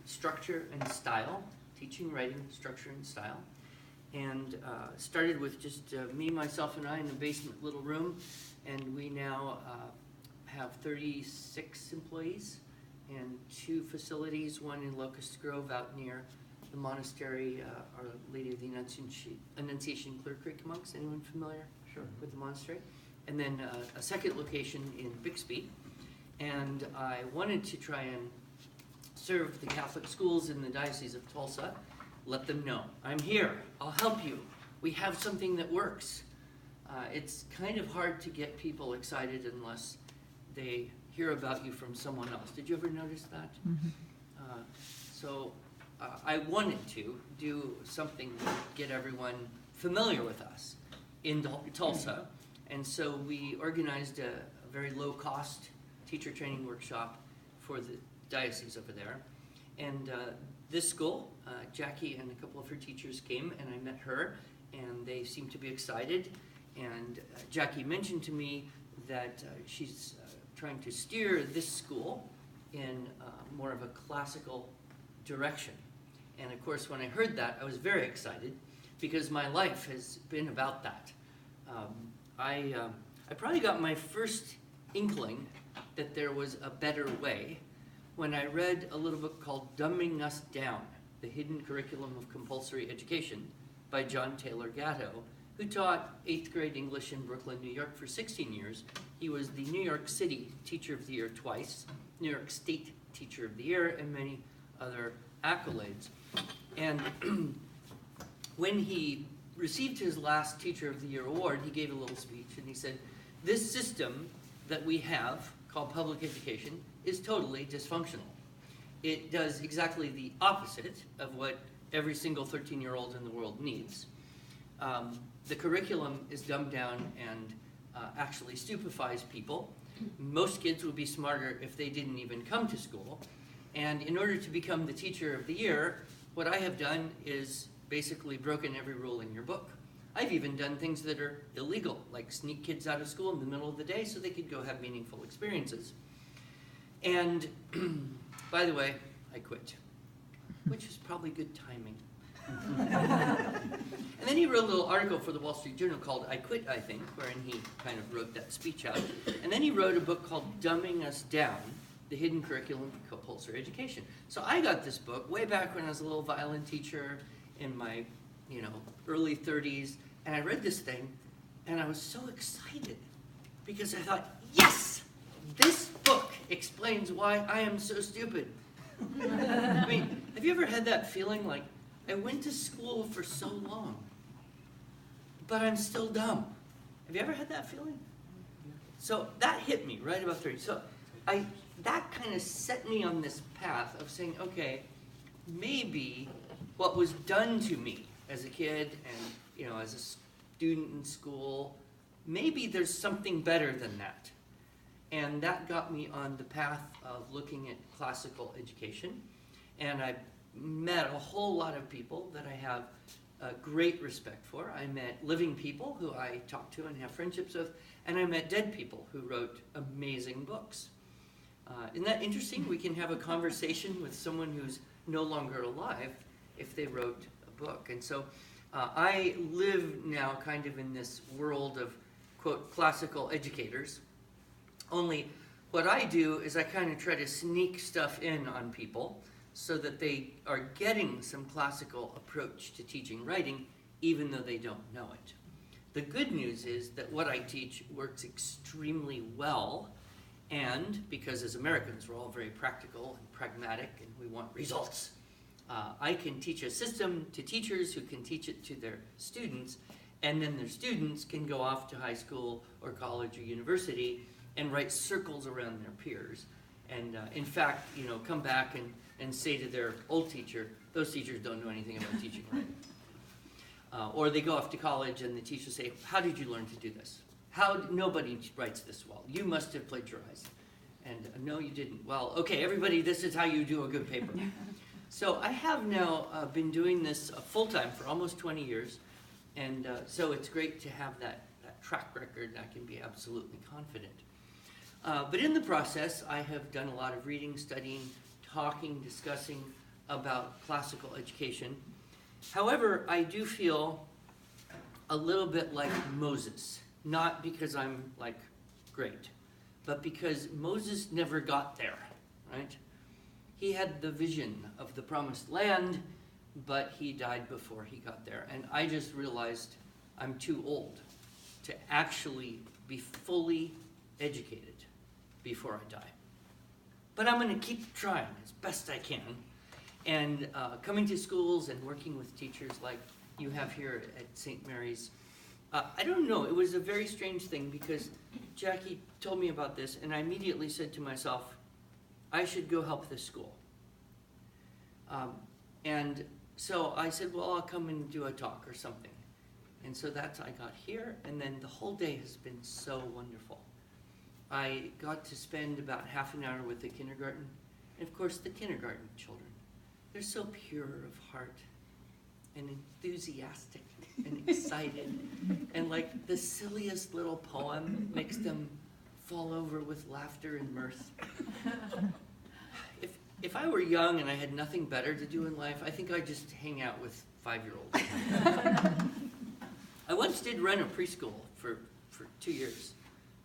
structure and style, teaching, writing, structure, and style. And started with just me, myself, and I in the basement little room. And we now have 36 employees and 2 facilities, one in Locust Grove out near the monastery, Our Lady of the Annunciation Clear Creek monks. Anyone familiar with the monastery? And then a second location in Bixby. And I wanted to try and serve the Catholic schools in the Diocese of Tulsa, let them know, I'm here, I'll help you. We have something that works. It's kind of hard to get people excited unless they hear about you from someone else. Did you ever notice that? Mm-hmm. So I wanted to do something to get everyone familiar with us in Tulsa. And so we organized a very low-cost teacher training workshop for the diocese over there. And this school, Jackie and a couple of her teachers came, and I met her, and they seemed to be excited. And Jackie mentioned to me that she's trying to steer this school in more of a classical direction. And of course, when I heard that, I was very excited because my life has been about that. I probably got my first inkling that there was a better way when I read a little book called Dumbing Us Down, The Hidden Curriculum of Compulsory Education by John Taylor Gatto, who taught 8th grade English in Brooklyn, New York for 16 years. He was the New York City Teacher of the Year twice, New York State Teacher of the Year, and many other accolades. And when he received his last Teacher of the Year award, he gave a little speech, and he said, this system that we have, called public education, is totally dysfunctional. It does exactly the opposite of what every single 13-year-old in the world needs. The curriculum is dumbed down and actually stupefies people. Most kids would be smarter if they didn't even come to school. And in order to become the Teacher of the Year, what I have done is basically broken every rule in your book. I've even done things that are illegal, like sneak kids out of school in the middle of the day so they could go have meaningful experiences. And by the way, I quit, which is probably good timing. And then he wrote a little article for the Wall Street Journal called I Quit, I think, wherein he kind of wrote that speech out. And then he wrote a book called Dumbing Us Down, The Hidden Curriculum of Compulsory Education. So I got this book way back when I was a little violin teacher in my early 30s, and I read this thing, and I was so excited because I thought, yes, this book explains why I am so stupid. I mean, have you ever had that feeling like, I went to school for so long, but I'm still dumb? Have you ever had that feeling? So that hit me right about 30. So that kind of set me on this path of saying, okay, maybe what was done to me as a kid and as a student in school, maybe there's something better than that. And that got me on the path of looking at classical education. And I met a whole lot of people that I have great respect for. I met living people who I talk to and have friendships with, and I met dead people who wrote amazing books. Isn't that interesting? We can have a conversation with someone who's no longer alive if they wrote a book. And so I live now kind of in this world of, quote, classical educators. Only what I do is I kind of try to sneak stuff in on people so that they are getting some classical approach to teaching writing, even though they don't know it. The good news is that what I teach works extremely well, and because as Americans we're all very practical and pragmatic and we want results, I can teach a system to teachers who can teach it to their students, and then their students can go off to high school or college or university and write circles around their peers. And in fact, come back and say to their old teacher, those teachers don't know anything about teaching writing. Or they go off to college and the teacher say, how did you learn to do this? Nobody writes this well. You must have plagiarized. And no, you didn't. Well, okay, everybody, this is how you do a good paper. So I have now been doing this full-time for almost 20 years. And so it's great to have that track record. I can be absolutely confident. But in the process, I have done a lot of reading, studying, talking, discussing about classical education. However, I do feel a little bit like Moses, not because I'm like great, but because Moses never got there, right? He had the vision of the promised land, but he died before he got there. And I just realized I'm too old to actually be fully educated before I die. But I'm going to keep trying as best I can. And coming to schools and working with teachers like you have here at St. Mary's, I don't know, it was a very strange thing because Jackie told me about this and I immediately said to myself, I should go help this school. And so I said, well, I'll come and do a talk or something. And so that's I got here, and then the whole day has been so wonderful. I got to spend about half an hour with the kindergarten, and of course the kindergarten children. They're so pure of heart and enthusiastic and excited, and like the silliest little poem makes them fall over with laughter and mirth. If I were young and I had nothing better to do in life, I think I'd just hang out with 5-year-olds. I once did run a preschool for 2 years.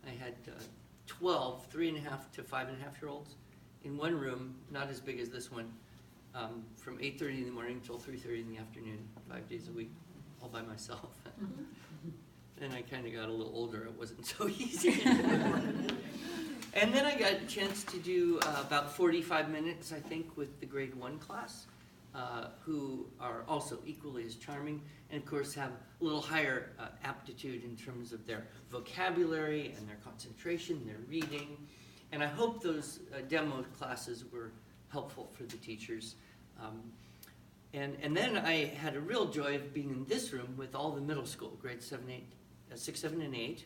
I had 12 3.5 to 5.5-year-olds in one room, not as big as this one, from 8:30 in the morning till 3:30 in the afternoon, 5 days a week, all by myself. Then I kind of got a little older. It wasn't so easy anymore. And then I got a chance to do about 45 minutes, I think, with the grade 1 class, who are also equally as charming, and of course have a little higher aptitude in terms of their vocabulary and their concentration, their reading. And I hope those demo classes were helpful for the teachers. And then I had a real joy of being in this room with all the middle school, grades 6, 7, and 8.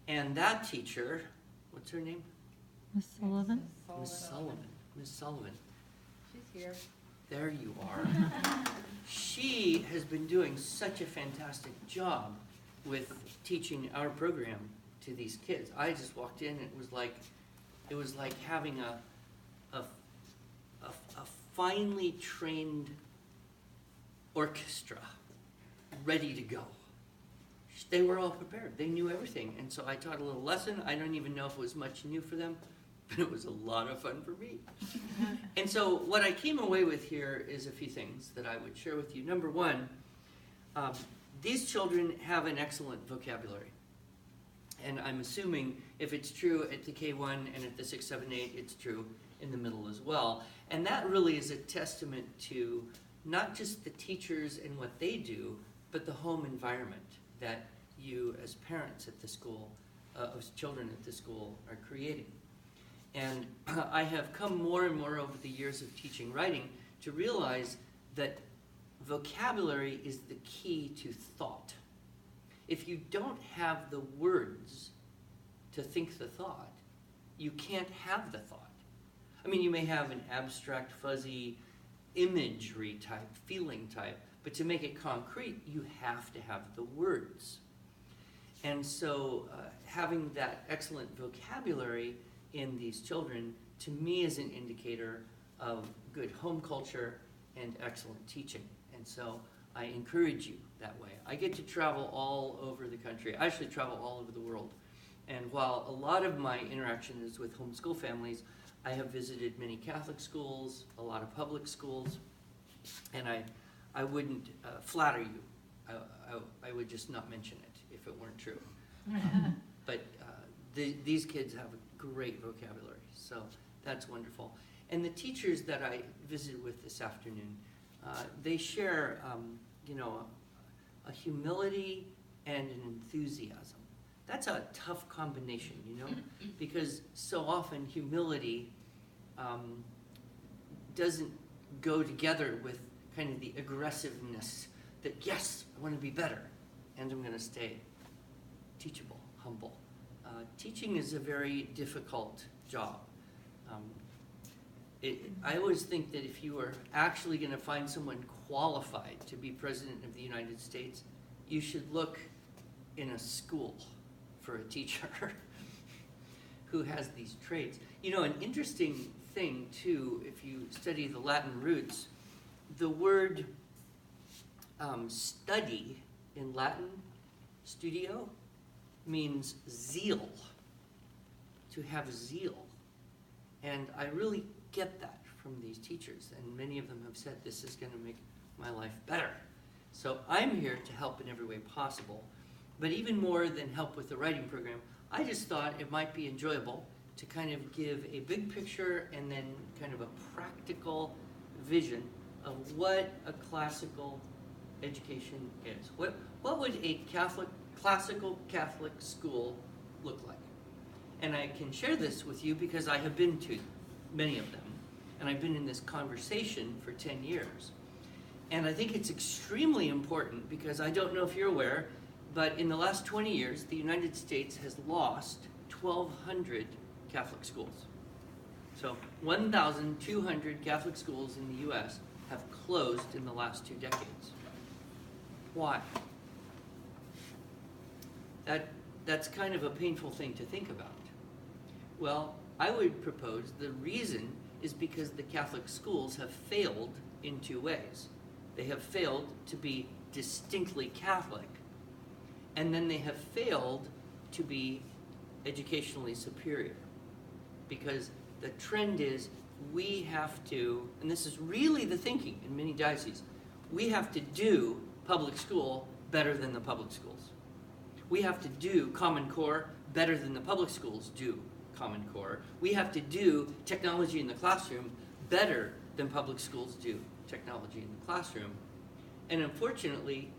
And that teacher, what's her name? Miss Sullivan? Miss Sullivan. Miss Sullivan. She's here. There you are. She has been doing such a fantastic job with teaching our program to these kids. I just walked in and it was like having a finely trained orchestra ready to go. They were all prepared. They knew everything. And so I taught a little lesson. I don't even know if it was much new for them, but it was a lot of fun for me. And so what I came away with here is a few things that I would share with you. Number one, these children have an excellent vocabulary. And I'm assuming if it's true at the K1 and at the 6, 7, 8, it's true in the middle as well. And that really is a testament to not just the teachers and what they do, but the home environment that you as parents at the school, as children at the school, are creating. And I have come more and more over the years of teaching writing to realize that vocabulary is the key to thought. If you don't have the words to think the thought, you can't have the thought. I mean, you may have an abstract, fuzzy, imagery type, feeling type, but to make it concrete, you have to have the words. And so having that excellent vocabulary in these children, to me, is an indicator of good home culture and excellent teaching. And so I encourage you that way. I get to travel all over the country. I actually travel all over the world. And while a lot of my interaction is with homeschool families, I have visited many Catholic schools, a lot of public schools, and I wouldn't flatter you. I would just not mention it if it weren't true. But these kids have a great vocabulary, so that's wonderful. And the teachers that I visited with this afternoon, they share, a humility and an enthusiasm. That's a tough combination, because so often humility doesn't go together with kind of the aggressiveness that, yes, I want to be better, and I'm going to stay teachable, humble. Teaching is a very difficult job. I always think that if you are actually going to find someone qualified to be President of the United States, you should look in a school for a teacher who has these traits. An interesting thing, too, if you study the Latin roots, the word study in Latin, studio, means zeal, to have zeal. And I really get that from these teachers, and many of them have said this is going to make my life better. So I'm here to help in every way possible. But even more than help with the writing program, I just thought it might be enjoyable to kind of give a big picture and then kind of a practical vision of what a classical education is. What would a classical Catholic school look like? And I can share this with you because I have been to many of them, and I've been in this conversation for 10 years. And I think it's extremely important because I don't know if you're aware, but in the last 20 years, the United States has lost 1,200 Catholic schools. So 1,200 Catholic schools in the U.S. have closed in the last 2 decades. Why? That's kind of a painful thing to think about. Well, I would propose the reason is because the Catholic schools have failed in 2 ways. They have failed to be distinctly Catholic, and then they have failed to be educationally superior. Because the trend is we have to, and this is really the thinking in many dioceses, we have to do public school better than the public schools. We have to do Common Core better than the public schools do Common Core. We have to do technology in the classroom better than public schools do technology in the classroom. And unfortunately,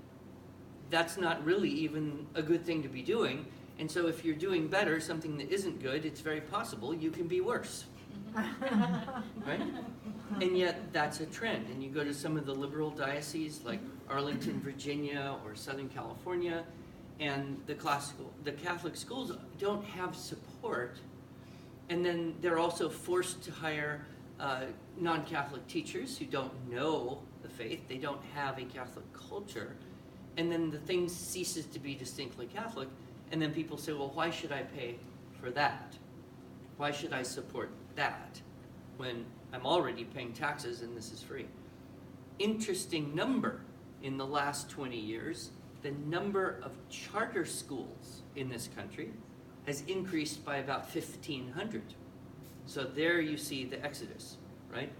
that's not really even a good thing to be doing. And so if you're doing better, something that isn't good, it's very possible you can be worse. Right? And yet that's a trend. And you go to some of the liberal dioceses like Arlington, Virginia, or Southern California, and the Catholic schools don't have support. And then they're also forced to hire non-Catholic teachers who don't know the faith. They don't have a Catholic culture. And then the thing ceases to be distinctly Catholic. And then people say, well, why should I pay for that? Why should I support that when I'm already paying taxes and this is free? Interesting number, in the last 20 years, the number of charter schools in this country has increased by about 1,500. So there you see the exodus, right?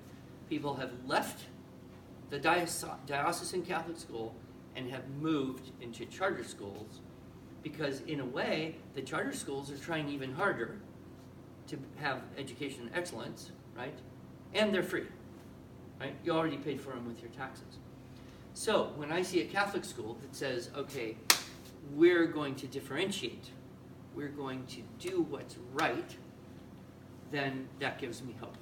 People have left the diocesan Catholic school and have moved into charter schools because, in a way, the charter schools are trying even harder to have education excellence, right? And they're free, right? You already paid for them with your taxes. So when I see a Catholic school that says, okay, we're going to differentiate, we're going to do what's right, then that gives me hope.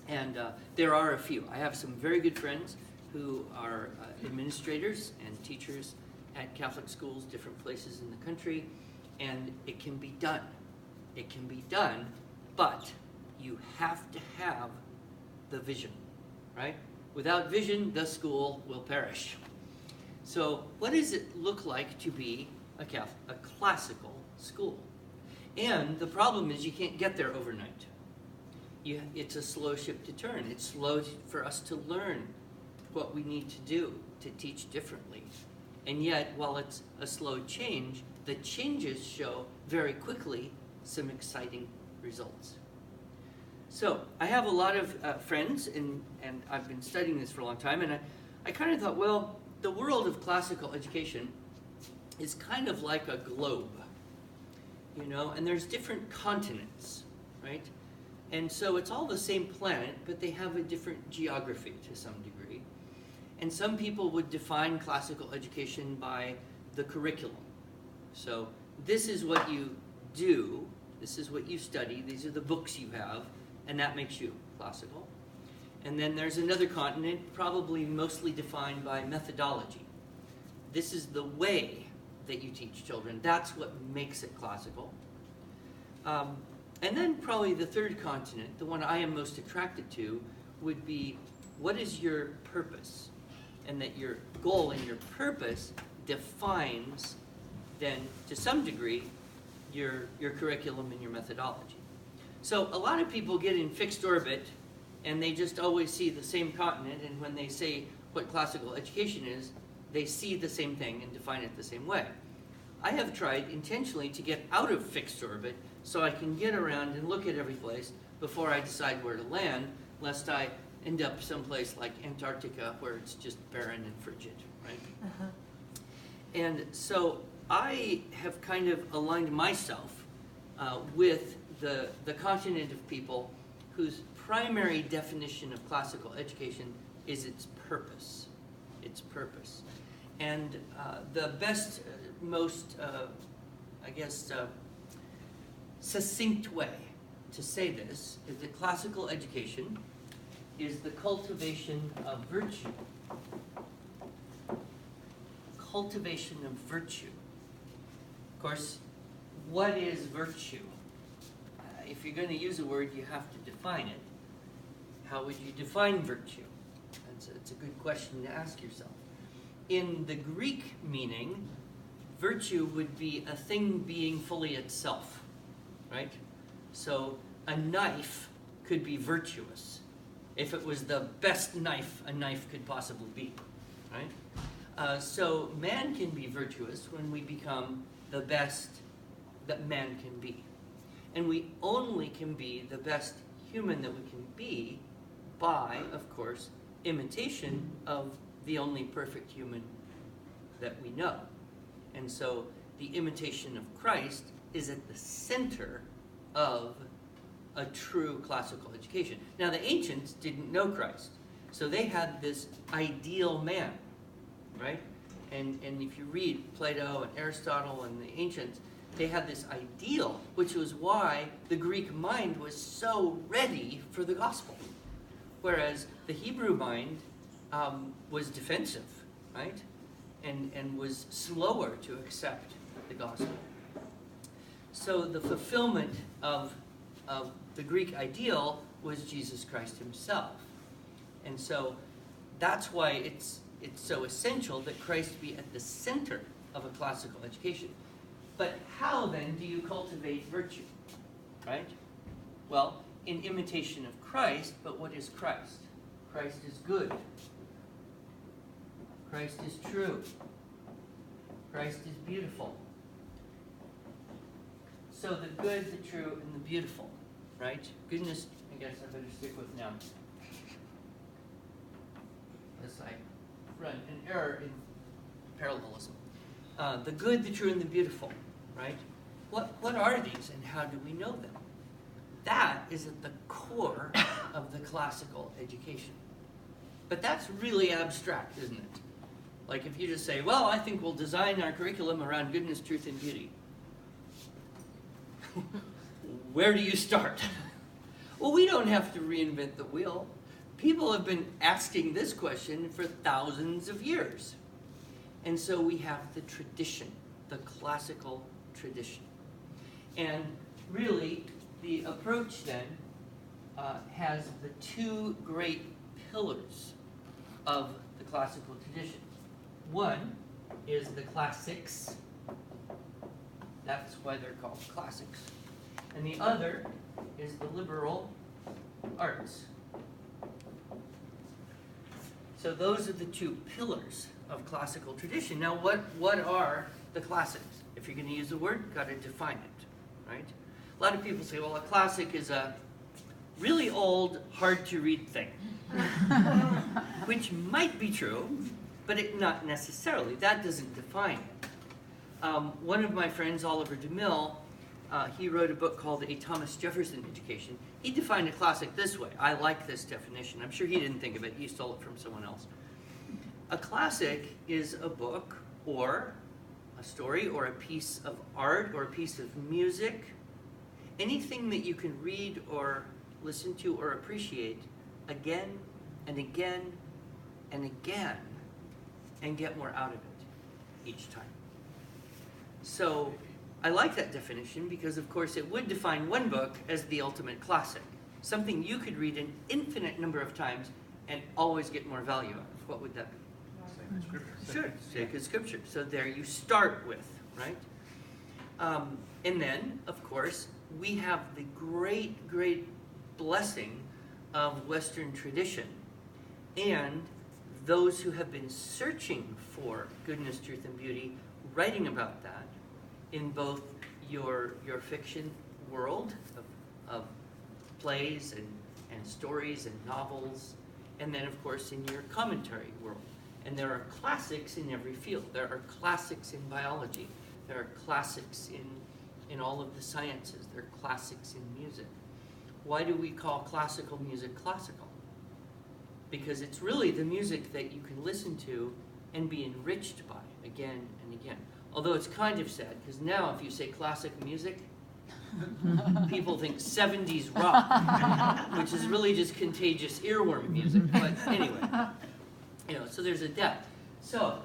And there are a few. I have some very good friends who are administrators and teachers at Catholic schools, different places in the country, and it can be done. It can be done, but you have to have the vision, right? Without vision, the school will perish. So what does it look like to be a classical school? And the problem is you can't get there overnight. It's a slow ship to turn. It's slow for us to learn what we need to do to teach differently. And yet, while it's a slow change, the changes show very quickly some exciting results. So I have a lot of friends, and I've been studying this for a long time, and I kind of thought, well, the world of classical education is kind of like a globe, you know, and there's different continents, right? And so it's all the same planet, but they have a different geography to some degree. And some people would define classical education by the curriculum. So this is what you do, this is what you study, these are the books you have, and that makes you classical. And then there's another continent, probably mostly defined by methodology. This is the way that you teach children. That's what makes it classical. And then probably the third continent, the one I am most attracted to, would be what is your purpose? And that your goal and your purpose defines then, to some degree, your curriculum and your methodology. So a lot of people get in fixed orbit and they just always see the same continent, and when they say what classical education is, they see the same thing and define it the same way. I have tried intentionally to get out of fixed orbit so I can get around and look at every place before I decide where to land, lest I end up someplace like Antarctica where it's just barren and frigid, right? And so I have kind of aligned myself with the continent of people whose primary definition of classical education is its purpose. Its purpose. And the best, most, I guess, succinct way to say this is that classical education is the cultivation of virtue. Cultivation of virtue. Of course, what is virtue? If you're going to use a word, you have to define it. How would you define virtue? It's a good question to ask yourself. In the Greek meaning, virtue would be a thing being fully itself, right? So a knife could be virtuous if it was the best knife a knife could possibly be, right? So man can be virtuous when we become the best that man can be. And we only can be the best human that we can be by, of course, imitation of the only perfect human that we know. And so the imitation of Christ is at the center of a true classical education. Now, the ancients didn't know Christ, so they had this ideal man, right? And if you read Plato and Aristotle and the ancients, they had this ideal, which was why the Greek mind was so ready for the gospel. Whereas the Hebrew mind was defensive, right? And was slower to accept the gospel. So the fulfillment of the Greek ideal was Jesus Christ himself. And so that's why it's so essential that Christ be at the center of a classical education. But how then do you cultivate virtue, right? Well, in imitation of Christ, but what is Christ? Christ is good. Christ is true. Christ is beautiful. So the good, the true, and the beautiful, right? Goodness, I guess I better stick with now. As I run an error in parallelism. The good, the true, and the beautiful, right? What are these and how do we know them? That is at the core of the classical education. But that's really abstract, isn't it? Like if you just say, well, I think we'll design our curriculum around goodness, truth, and beauty. Where do you start? Well, we don't have to reinvent the wheel. People have been asking this question for thousands of years. And so we have the tradition, the classical tradition. And really, the approach then has the two great pillars of the classical tradition. One is the classics. That's why they're called classics. And the other is the liberal arts. So those are the two pillars of classical tradition. Now, what are the classics? If you're going to use the word, you've got to define it, right? A lot of people say, well, a classic is a really old, hard-to-read thing. Which might be true, but not necessarily. That doesn't define it. One of my friends, Oliver DeMille, he wrote a book called A Thomas Jefferson Education. He defined a classic this way. I like this definition. I'm sure he didn't think of it. He stole it from someone else. A classic is a book or a story or a piece of art or a piece of music, anything that you can read or listen to or appreciate again and again and again and get more out of it each time. So I like that definition because, of course, it would define one book as the ultimate classic, something you could read an infinite number of times and always get more value out of. What would that be? Sacred Scripture. Sure, sacred Scripture. So there you start with, right? And then, of course, we have the great, great blessing of Western tradition, and those who have been searching for goodness, truth, and beauty, writing about that in both your fiction world of plays and stories and novels, and then of course in your commentary world. And there are classics in every field. There are classics in biology. There are classics in all of the sciences. There are classics in music. Why do we call classical music classical? Because it's really the music that you can listen to and be enriched by again and again. Although it's kind of sad, because now if you say classic music, people think 70s rock, which is really just contagious earworm music. But anyway, so there's a depth. So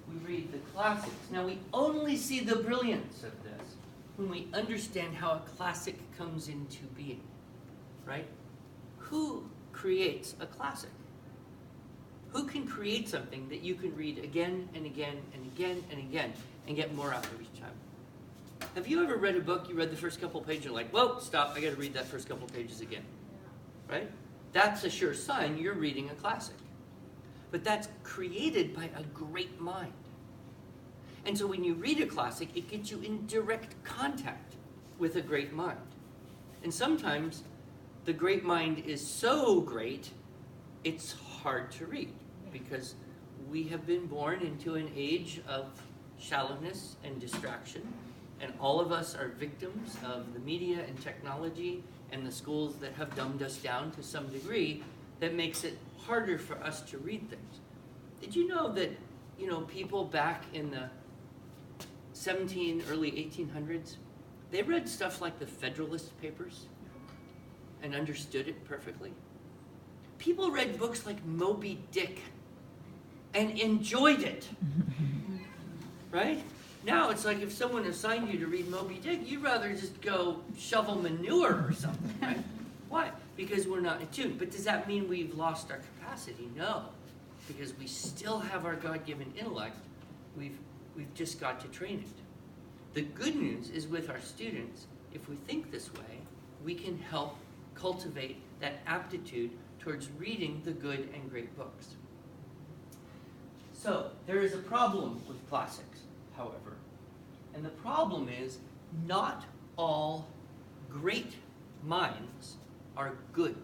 we read the classics. Now we only see the brilliance of this when we understand how a classic comes into being, right? Who creates a classic? Who can create something that you can read again and again and again and again and get more out of each time? Have you ever read a book, you read the first couple pages, you're like, whoa, stop, I gotta read that first couple pages again, right? That's a sure sign you're reading a classic. But that's created by a great mind. And so when you read a classic, it gets you in direct contact with a great mind. And sometimes the great mind is so great, it's hard to read, because we have been born into an age of shallowness and distraction, and all of us are victims of the media and technology and the schools that have dumbed us down to some degree that makes it harder for us to read things. Did you know that, people back in the early 1800s, they read stuff like the Federalist Papers and understood it perfectly? People read books like Moby Dick and enjoyed it, right? Now it's like if someone assigned you to read Moby Dick, you'd rather just go shovel manure or something, right? Why? Because we're not in tune. But does that mean we've lost our capacity? No, because we still have our God-given intellect. We've just got to train it. The good news is with our students, if we think this way, we can help cultivate that aptitude towards reading the good and great books. So there is a problem with classics, however. And the problem is not all great minds are good.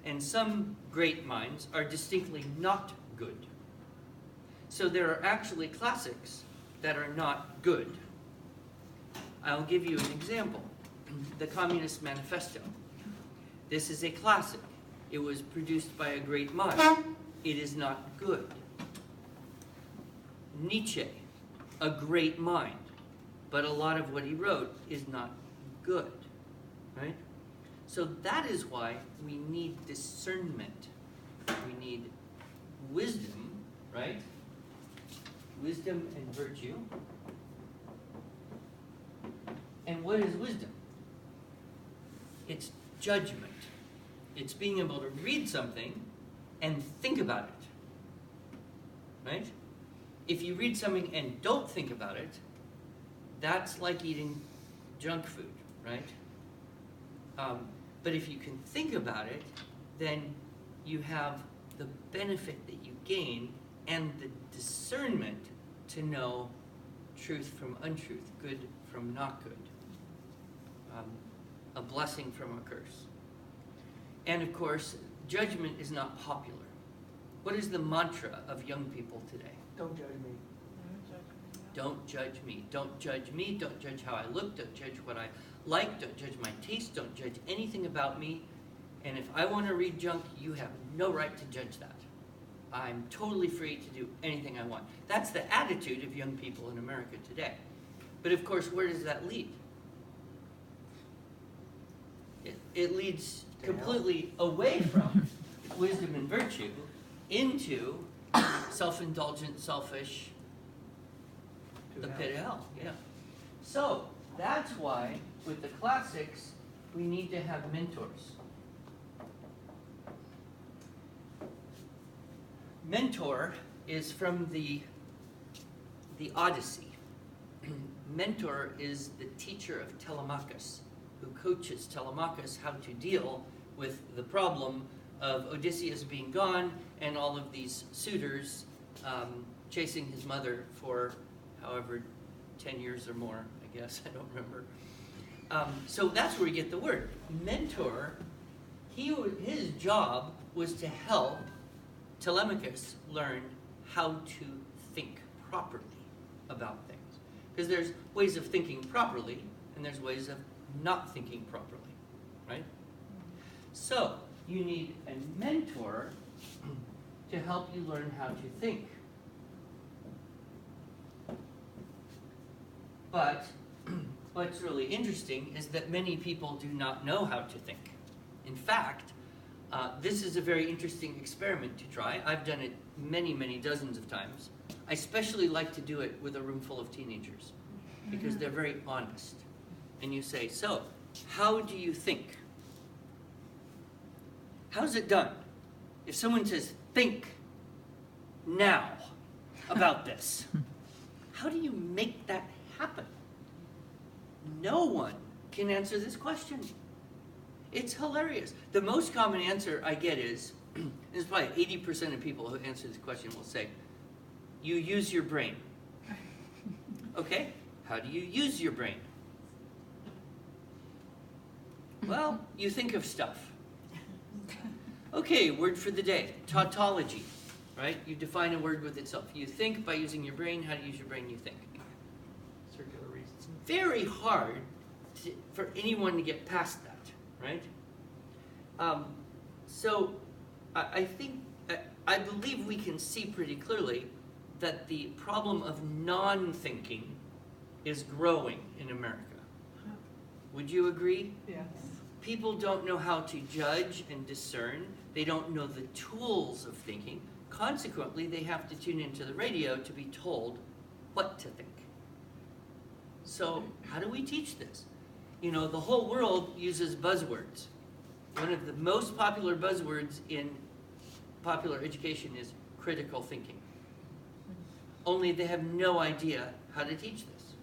And some great minds are distinctly not good. So there are actually classics that are not good. I'll give you an example. The Communist Manifesto. This is a classic. It was produced by a great mind. It is not good. Nietzsche, a great mind, but a lot of what he wrote is not good, right? So that is why we need discernment. We need wisdom, right? Wisdom and virtue. And what is wisdom? It's judgment. It's being able to read something and think about it, right? If you read something and don't think about it, that's like eating junk food, right? But if you can think about it, then you have the benefit that you gain and the discernment to know truth from untruth, good from not good, a blessing from a curse. And of course, judgment is not popular. What is the mantra of young people today? Don't judge me. Don't judge me. Don't judge me. Don't judge how I look. Don't judge what I like. Don't judge my taste. Don't judge anything about me. And if I want to read junk, you have no right to judge that. I'm totally free to do anything I want. That's the attitude of young people in America today. But of course, where does that lead? It leads completely away from wisdom and virtue into self-indulgent, selfish, the pit of hell. Yeah. So that's why with the classics we need to have mentors. Mentor is from the Odyssey. Mentor is the teacher of Telemachus. who coaches Telemachus how to deal with the problem of Odysseus being gone and all of these suitors chasing his mother for however 10 years or more, I guess, I don't remember. So that's where we get the word. Mentor, his job was to help Telemachus learn how to think properly about things. Because there's ways of thinking properly, and there's ways of not thinking properly, right? So, you need a mentor to help you learn how to think. But what's really interesting is that many people do not know how to think. In fact, this is a very interesting experiment to try. I've done it many, many dozens of times. I especially like to do it with a room full of teenagers because they're very honest. And you say, so, how do you think? How's it done? If someone says, think now about this, how do you make that happen? No one can answer this question. It's hilarious. The most common answer I get is, there's probably 80% of people who answer this question will say, you use your brain. Okay, how do you use your brain? Well, you think of stuff. Okay, word for the day, tautology, right? You define a word with itself. You think by using your brain. How to use your brain, you think. Circular reasons. It's very hard for anyone to get past that, right? So I think, I believe we can see pretty clearly that the problem of non-thinking is growing in America. Would you agree? Yes. People don't know how to judge and discern. They don't know the tools of thinking. Consequently, they have to tune into the radio to be told what to think. So how do we teach this? You know, the whole world uses buzzwords. One of the most popular buzzwords in popular education is critical thinking. Only they have no idea how to teach this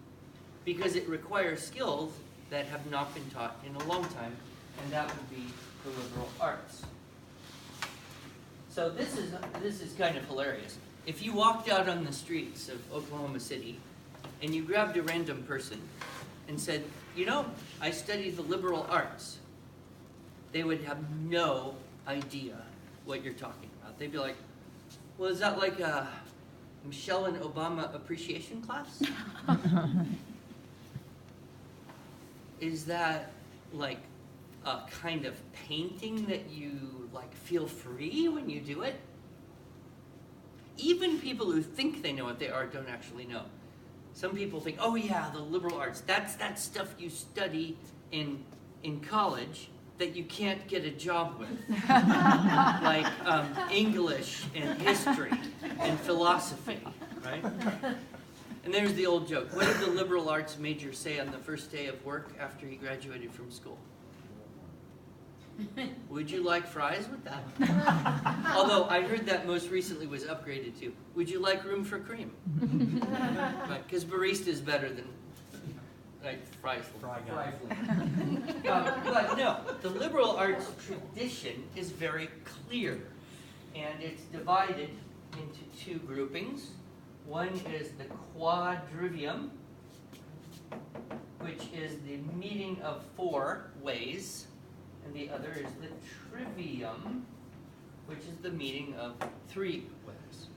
because it requires skills that have not been taught in a long time, and that would be the liberal arts. So this is kind of hilarious. If you walked out on the streets of Oklahoma City and you grabbed a random person and said, you know, I study the liberal arts, they would have no idea what you're talking about. They'd be like, well, is that like a Michelle and Obama appreciation class? Is that like a kind of painting that you like feel free when you do it? Even people who think they know what they are don't actually know. Some people think, oh yeah, the liberal arts, that's that stuff you study in college that you can't get a job with. Like English and history and philosophy, right? And there's the old joke. What did the liberal arts major say on the first day of work after he graduated from school? Would you like fries with that? Although I heard that most recently was upgraded to, would you like room for cream? Because barista is better than fries. But no, the liberal arts tradition is very clear. And it's divided into two groupings. One is the quadrivium, which is the meeting of 4 ways. And the other is the trivium, which is the meeting of 3 ways.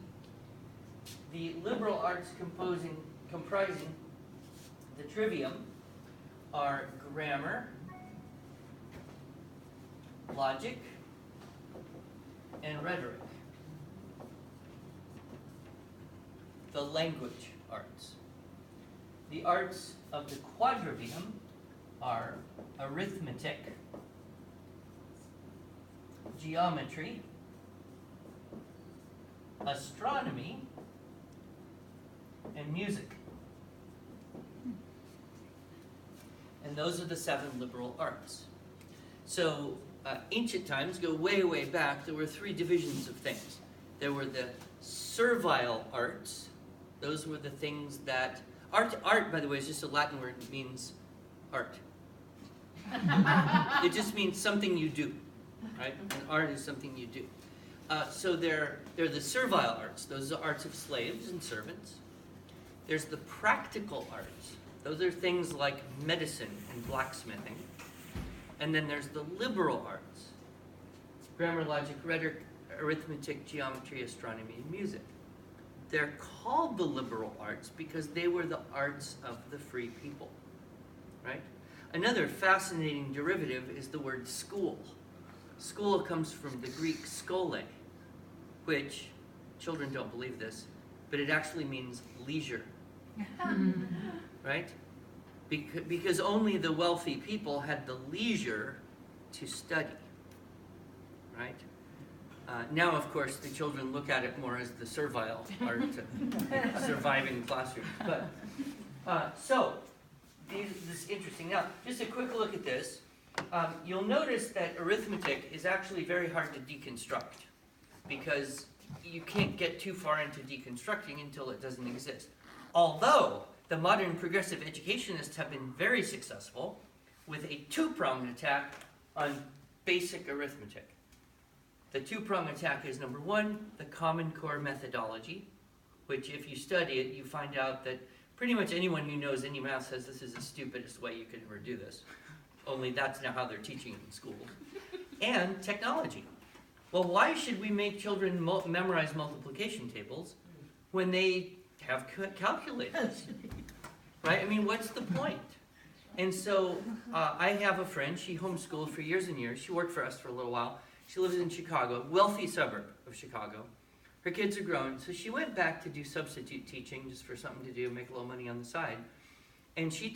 The liberal arts comprising the trivium are grammar, logic, and rhetoric. The language arts. The arts of the quadrivium are arithmetic, geometry, astronomy, and music. And those are the 7 liberal arts. So ancient times go way, way back. There were 3 divisions of things. There were the servile arts. Those were the things that... Art, by the way, is just a Latin word. It means art. It just means something you do, right? And art is something you do. So they're the servile arts. Those are arts of slaves and servants. There's the practical arts. Those are things like medicine and blacksmithing. And then there's the liberal arts. Grammar, logic, rhetoric, arithmetic, geometry, astronomy, and music. They're called the liberal arts because they were the arts of the free people, right? Another fascinating derivative is the word school. School comes from the Greek skole, which, children don't believe this, but it actually means leisure, right? Because only the wealthy people had the leisure to study, right? Now, of course, the children look at it more as the servile art to survive in classrooms. But so, this is interesting. Now, just a quick look at this. You'll notice that arithmetic is actually very hard to deconstruct because you can't get too far into deconstructing until it doesn't exist. Although the modern progressive educationists have been very successful with a two-pronged attack on basic arithmetic. The two-pronged attack is, number one, the Common Core methodology, which if you study it, you find out that pretty much anyone who knows any math says this is the stupidest way you could ever do this. Only that's now how they're teaching it in schools. And technology. Well, why should we make children memorize multiplication tables when they have calculators? Right? I mean, what's the point? And so I have a friend, she homeschooled for years and years. She worked for us for a little while. She lives in Chicago, wealthy suburb of Chicago. Her kids are grown, so she went back to do substitute teaching just for something to do, make a little money on the side. And she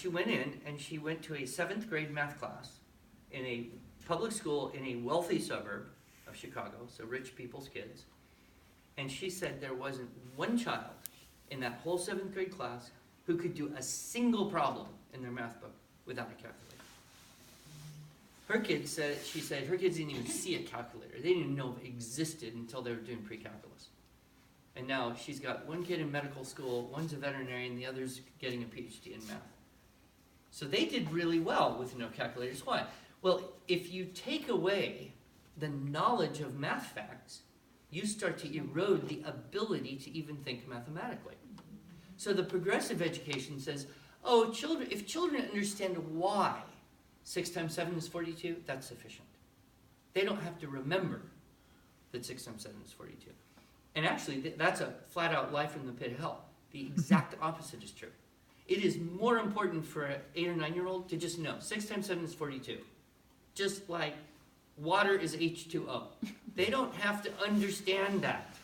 went in and she went to a 7th grade math class in a public school in a wealthy suburb of Chicago, so rich people's kids. And she said there wasn't one child in that whole 7th grade class who could do a single problem in their math book without a calculator. She said her kids didn't even see a calculator. They didn't even know it existed until they were doing pre-calculus. And now she's got one kid in medical school, one's a veterinarian, the other's getting a PhD in math. So they did really well with no calculators. Why? Well, if you take away the knowledge of math facts, you start to erode the ability to even think mathematically. So the progressive education says, oh, if children understand why 6 times 7 is 42, that's sufficient. They don't have to remember that 6 times 7 is 42. And actually, that's a flat-out lie from the pit of hell. The exact opposite is true. It is more important for an 8 or 9-year-old to just know 6 times 7 is 42. Just like water is H2O. They don't have to understand that,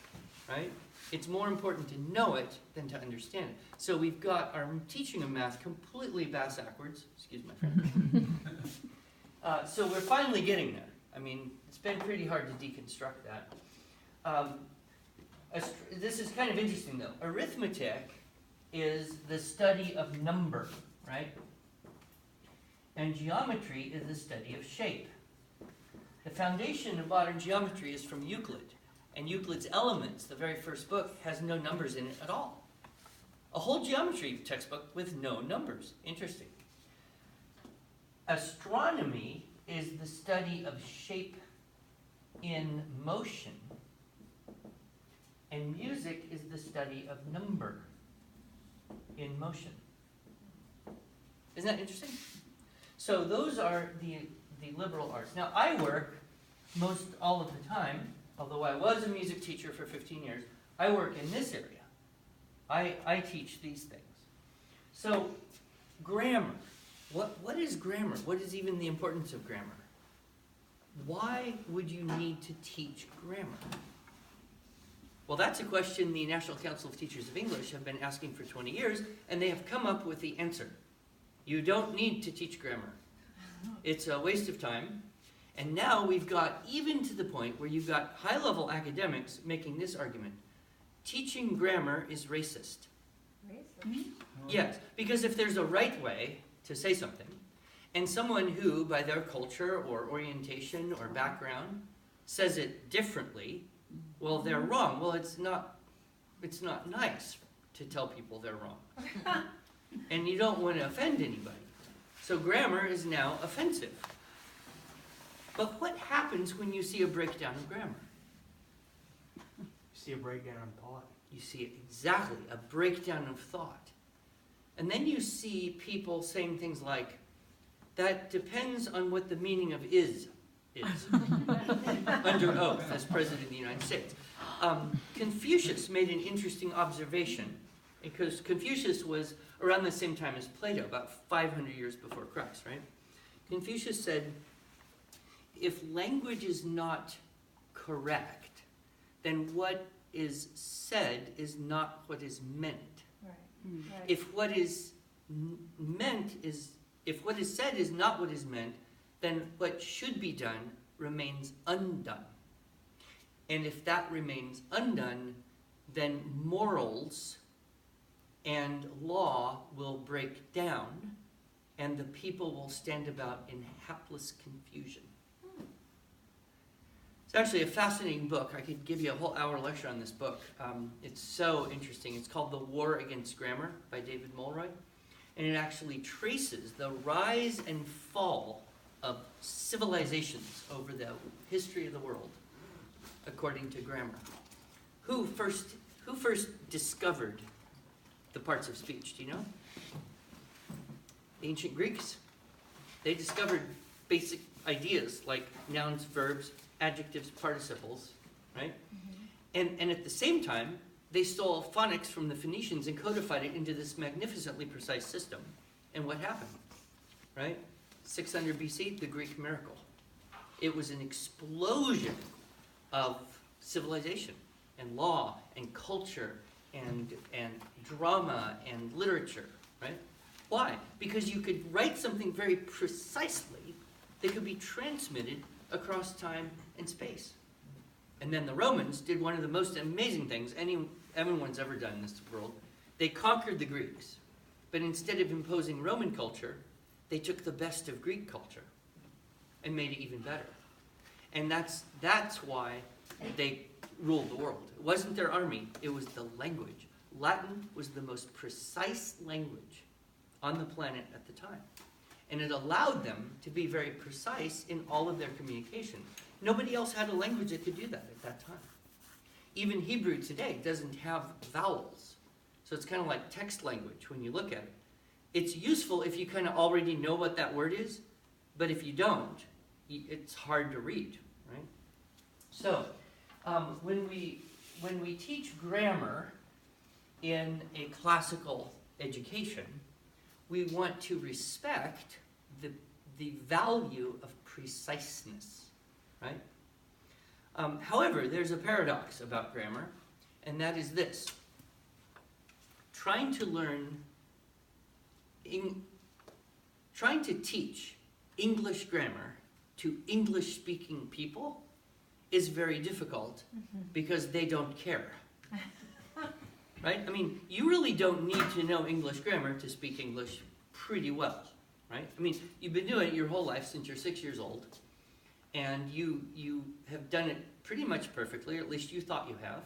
right? It's more important to know it than to understand it. So we've got our teaching of math completely bass-backwards. Excuse my French. So we're finally getting there. I mean, it's been pretty hard to deconstruct that. This is kind of interesting, though. Arithmetic is the study of number, right? And geometry is the study of shape. The foundation of modern geometry is from Euclid. And Euclid's Elements, the very first book, has no numbers in it at all. A whole geometry textbook with no numbers. Interesting. Astronomy is the study of shape in motion. And music is the study of number in motion. Isn't that interesting? So those are the liberal arts. Now I work most all of the time, although I was a music teacher for 15 years, I work in this area. I teach these things. So grammar. What is grammar? What is even the importance of grammar? Why would you need to teach grammar? Well, that's a question the National Council of Teachers of English have been asking for 20 years, and they have come up with the answer. You don't need to teach grammar. It's a waste of time. And now we've got even to the point where you've got high-level academics making this argument. Teaching grammar is racist. Racist? Yes, because if there's a right way to say something, and someone who, by their culture or orientation or background, says it differently, well, they're wrong. Well, it's not nice to tell people they're wrong. And you don't want to offend anybody. So grammar is now offensive. But what happens when you see a breakdown of grammar? You see a breakdown in thought. You see exactly a breakdown of thought. And then you see people saying things like, that depends on what the meaning of is. Under oath as President of the United States. Confucius made an interesting observation, because Confucius was around the same time as Plato, about 500 years before Christ, right? Confucius said, if language is not correct, then what is said is not what is meant. Right. Right. If what is said is not what is meant, then what should be done remains undone. And if that remains undone, then morals and law will break down, and the people will stand about in hapless confusion. It's actually a fascinating book. I could give you a whole hour lecture on this book. It's so interesting. It's called The War Against Grammar by David Mulroy. And it actually traces the rise and fall of civilizations over the history of the world according to grammar. Who first discovered the parts of speech? Do you know? The ancient Greeks. They discovered basic ideas like nouns, verbs, adjectives, participles, right? Mm-hmm. And at the same time, they stole phonics from the Phoenicians and codified it into this magnificently precise system. And what happened, right? 600 BC, the Greek miracle. It was an explosion of civilization and law and culture and drama and literature, right? Why? Because you could write something very precisely that could be transmitted across time and space. And then the Romans did one of the most amazing things everyone's ever done in this world. They conquered the Greeks, but instead of imposing Roman culture, they took the best of Greek culture and made it even better. And that's why they ruled the world. It wasn't their army, it was the language. Latin was the most precise language on the planet at the time. And it allowed them to be very precise in all of their communication. Nobody else had a language that could do that at that time. Even Hebrew today doesn't have vowels. So it's kind of like text language when you look at it. It's useful if you kind of already know what that word is, but if you don't, it's hard to read, right? So when we teach grammar in a classical education, we want to respect the value of preciseness, right? However, there's a paradox about grammar, and that is this. Trying to teach English grammar to English-speaking people is very difficult because they don't care. Right? I mean, you really don't need to know English grammar to speak English pretty well, right? I mean, you've been doing it your whole life since you're 6 years old, and you have done it pretty much perfectly, or at least you thought you have,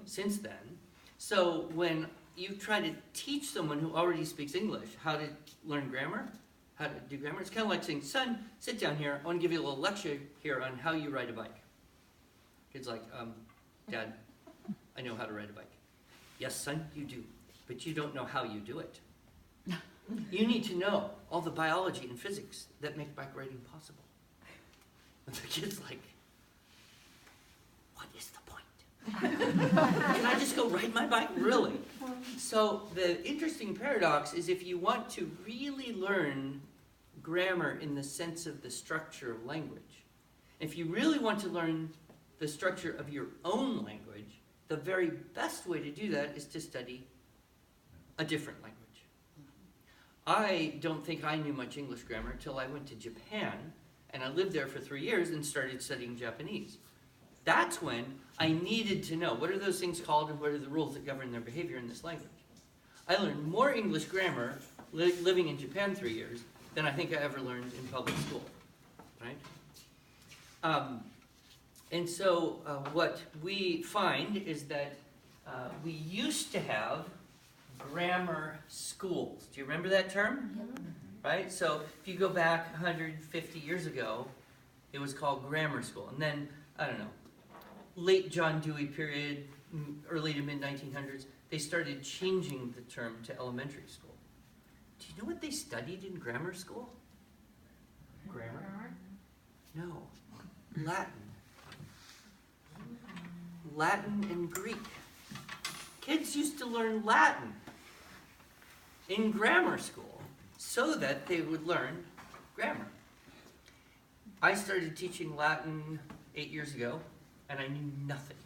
since then. So when you try to teach someone who already speaks English how to learn grammar, how to do grammar, it's kind of like saying, son, sit down here, I want to give you a little lecture here on how you ride a bike. Kid's like, Dad, I know how to ride a bike. Yes, son, you do, but you don't know how you do it. You need to know all the biology and physics that make bike riding possible. And the kid's like, what is the point? Can I just go ride my bike? Really? So the interesting paradox is if you want to really learn grammar in the sense of the structure of language, if you really want to learn the structure of your own language, the very best way to do that is to study a different language. I don't think I knew much English grammar until I went to Japan, and I lived there for 3 years and started studying Japanese. That's when I needed to know what are those things called and what are the rules that govern their behavior in this language. I learned more English grammar living in Japan 3 years than I think I ever learned in public school, right? And so what we find is that we used to have grammar schools. Do you remember that term? right? So if you go back 150 years ago, it was called grammar school. And then, I don't know, late John Dewey period, early to mid-1900s, they started changing the term to elementary school. Do you know what they studied in grammar school? Grammar? No, Latin. Latin and Greek. Kids used to learn Latin in grammar school so that they would learn grammar. I started teaching Latin 8 years ago, and I knew nothing.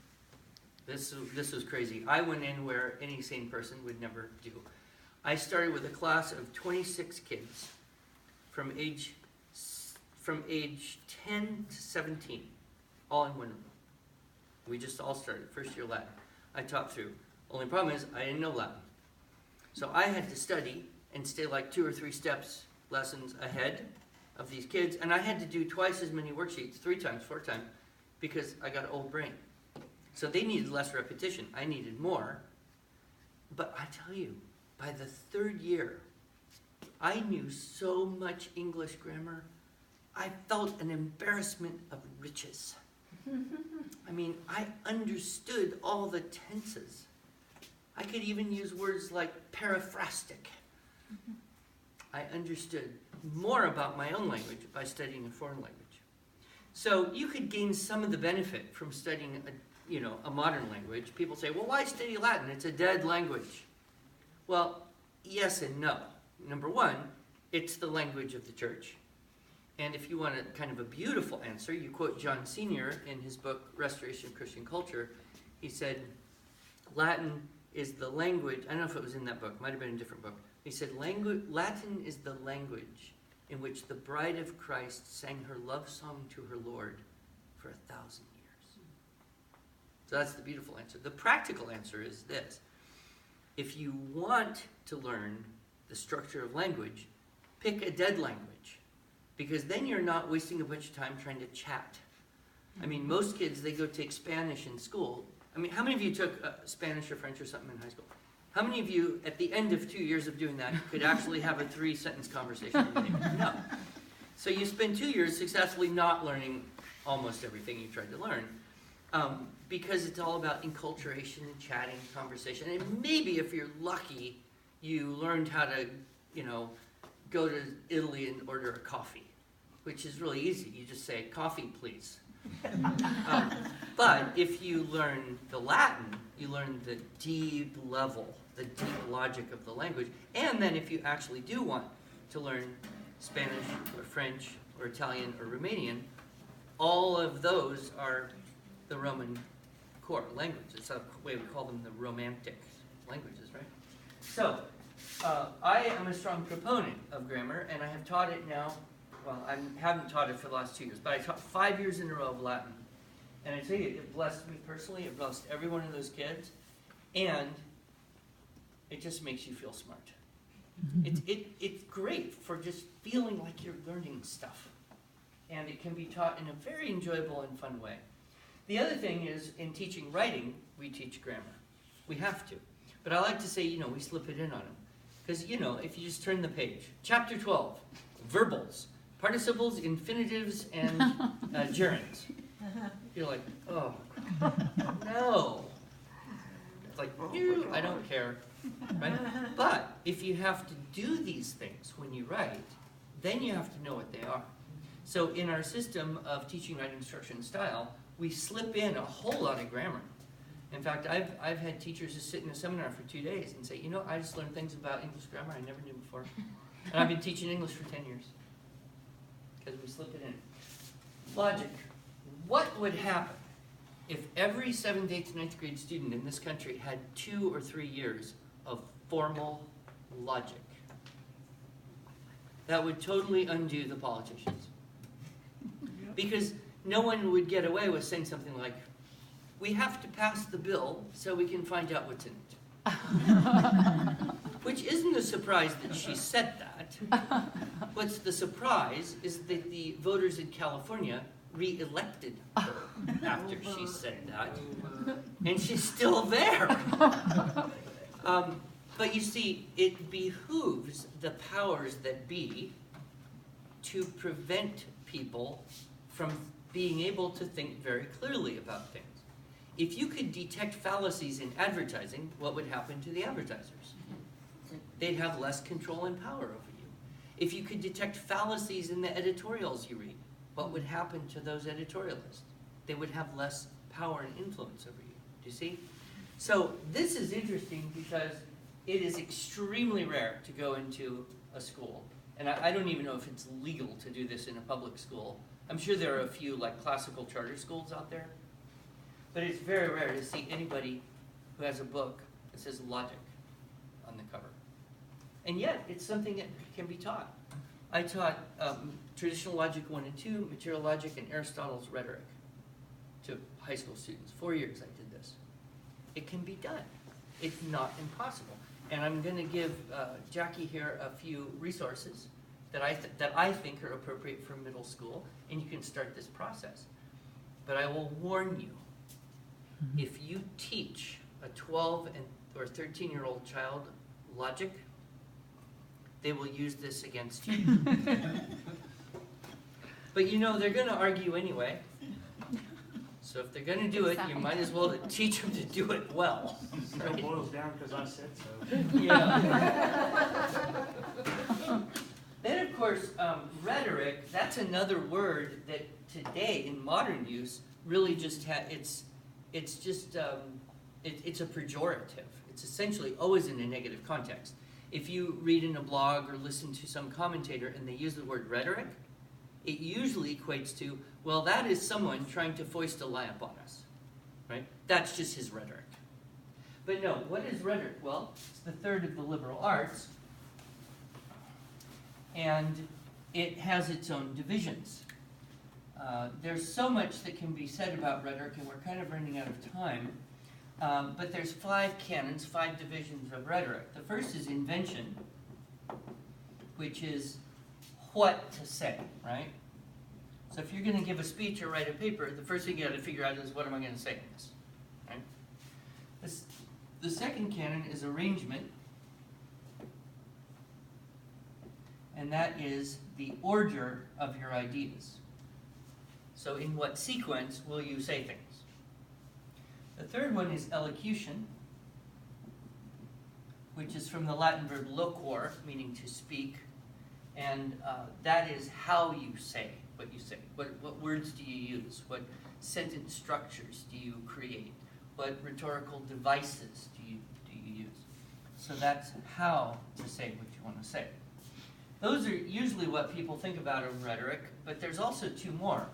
This was crazy. I went in where any sane person would never do. I started with a class of 26 kids from age 10 to 17, all in one room. We just all started, first year Latin. I taught through. Only problem is I didn't know Latin. So I had to study and stay like 2 or 3 lessons ahead of these kids, and I had to do twice as many worksheets, 3 times, 4 times, because I got an old brain. So they needed less repetition. I needed more. But I tell you, by the 3rd year, I knew so much English grammar, I felt an embarrassment of riches. I mean, I understood all the tenses. I could even use words like paraphrastic. I understood more about my own language by studying a foreign language. So you could gain some of the benefit from studying a modern language. People say, well, why study Latin? It's a dead language. Well, yes and no. Number one, it's the language of the church. And if you want a kind of a beautiful answer, you quote John Senior in his book, Restoration of Christian Culture. He said, Latin is the language, I don't know if it was in that book, might have been in a different book. He said, Latin is the language in which the bride of Christ sang her love song to her Lord for 1,000 years. So that's the beautiful answer. The practical answer is this. If you want to learn the structure of language, pick a dead language. Because then you're not wasting a bunch of time trying to chat. I mean, most kids, they go take Spanish in school. I mean, how many of you took Spanish or French or something in high school? How many of you, at the end of 2 years of doing that, could actually have a 3-sentence conversation with your neighbor? No. So you spend 2 years successfully not learning almost everything you tried to learn. Because it's all about enculturation and chatting, conversation. And maybe if you're lucky, you learned how to, go to Italy and order a coffee, which is really easy. You just say, coffee, please. But if you learn the Latin, you learn the deep level, the deep logic of the language. And then if you actually do want to learn Spanish or French or Italian or Romanian, all of those are the Roman core language. It's a way we call them the Romantic languages, right? So, I am a strong proponent of grammar, and I have taught it now, well, I haven't taught it for the last 2 years, but I taught 5 years in a row of Latin. And I tell you, it blessed me personally, it blessed every one of those kids, and it just makes you feel smart. It's great for just feeling like you're learning stuff. And it can be taught in a very enjoyable and fun way. The other thing is, in teaching writing, we teach grammar. We have to. But I like to say, we slip it in on them. Because, if you just turn the page. Chapter 12, verbals, participles, infinitives, and gerunds. You're like, oh, no. It's like, I don't care. Right? But if you have to do these things when you write, then you have to know what they are. So in our system of teaching writing structure and style, we slip in a whole lot of grammar. In fact, I've had teachers just sit in a seminar for 2 days and say, I just learned things about English grammar I never knew before. And I've been teaching English for 10 years. Because we slip it in. Logic. What would happen if every 7th, 8th, 9th grade student in this country had 2 or 3 years of formal logic? That would totally undo the politicians. Because no one would get away with saying something like, we have to pass the bill so we can find out what's in it. Which isn't a surprise that she said that. What's the surprise is that the voters in California re-elected her after she said that. And she's still there. But you see, it behooves the powers that be to prevent people from being able to think very clearly about things. If you could detect fallacies in advertising, what would happen to the advertisers? They'd have less control and power over you. If you could detect fallacies in the editorials you read, what would happen to those editorialists? They would have less power and influence over you. Do you see? So this is interesting because it is extremely rare to go into a school. And I don't even know if it's legal to do this in a public school. I'm sure there are a few like classical charter schools out there. But it's very rare to see anybody who has a book that says logic on the cover. And yet, it's something that can be taught. I taught traditional logic 1 and 2, material logic, and Aristotle's rhetoric to high school students. 4 years I did this. It can be done. It's not impossible. And I'm going to give Jackie here a few resources that I think are appropriate for middle school, and you can start this process. But I will warn you, if you teach a 12 or 13-year-old child logic, they will use this against you. But you know, they're going to argue anyway. So if they're going to do it, you might as well teach them to do it well. It boils down because I said so. Yeah. Then, of course, rhetoric, that's another word that today in modern use really just it's a pejorative. It's essentially always in a negative context. If you read in a blog or listen to some commentator and they use the word rhetoric, it usually equates to, well, that is someone trying to foist a lie upon us, right? That's just his rhetoric. But no, what is rhetoric? Well, it's the third of the liberal arts, and it has its own divisions. There's so much that can be said about rhetoric, and we're kind of running out of time. But there's 5 canons, 5 divisions of rhetoric. The first is invention, which is what to say, right? So if you're going to give a speech or write a paper, the first thing you got to figure out is what am I going to say in this, right? The second canon is arrangement, and that is the order of your ideas. So in what sequence will you say things? The third one is elocution, which is from the Latin verb loquor, meaning to speak, and that is how you say what you say. What words do you use? What sentence structures do you create? What rhetorical devices do you use? So that's how to say what you want to say. Those are usually what people think about in rhetoric, but there's also 2 more.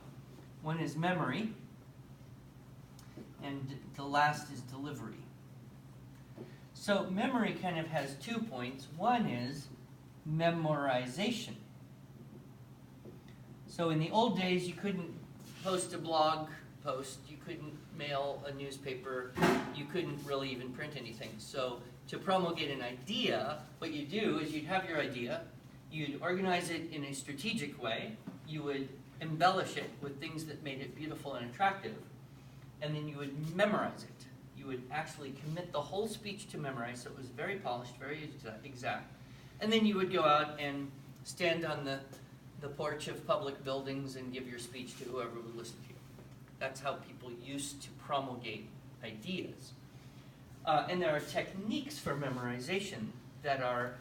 One is memory, and the last is delivery. So memory kind of has 2 points. One is memorization. So in the old days, you couldn't post a blog post, you couldn't mail a newspaper, you couldn't really even print anything. So to promulgate an idea, what you do is you'd have your idea, you'd organize it in a strategic way, you would embellish it with things that made it beautiful and attractive, and then you would memorize it. You would actually commit the whole speech to memorize, so it was very polished, very exact. And then you would go out and stand on the porch of public buildings and give your speech to whoever would listen to you. That's how people used to promulgate ideas. And there are techniques for memorization that are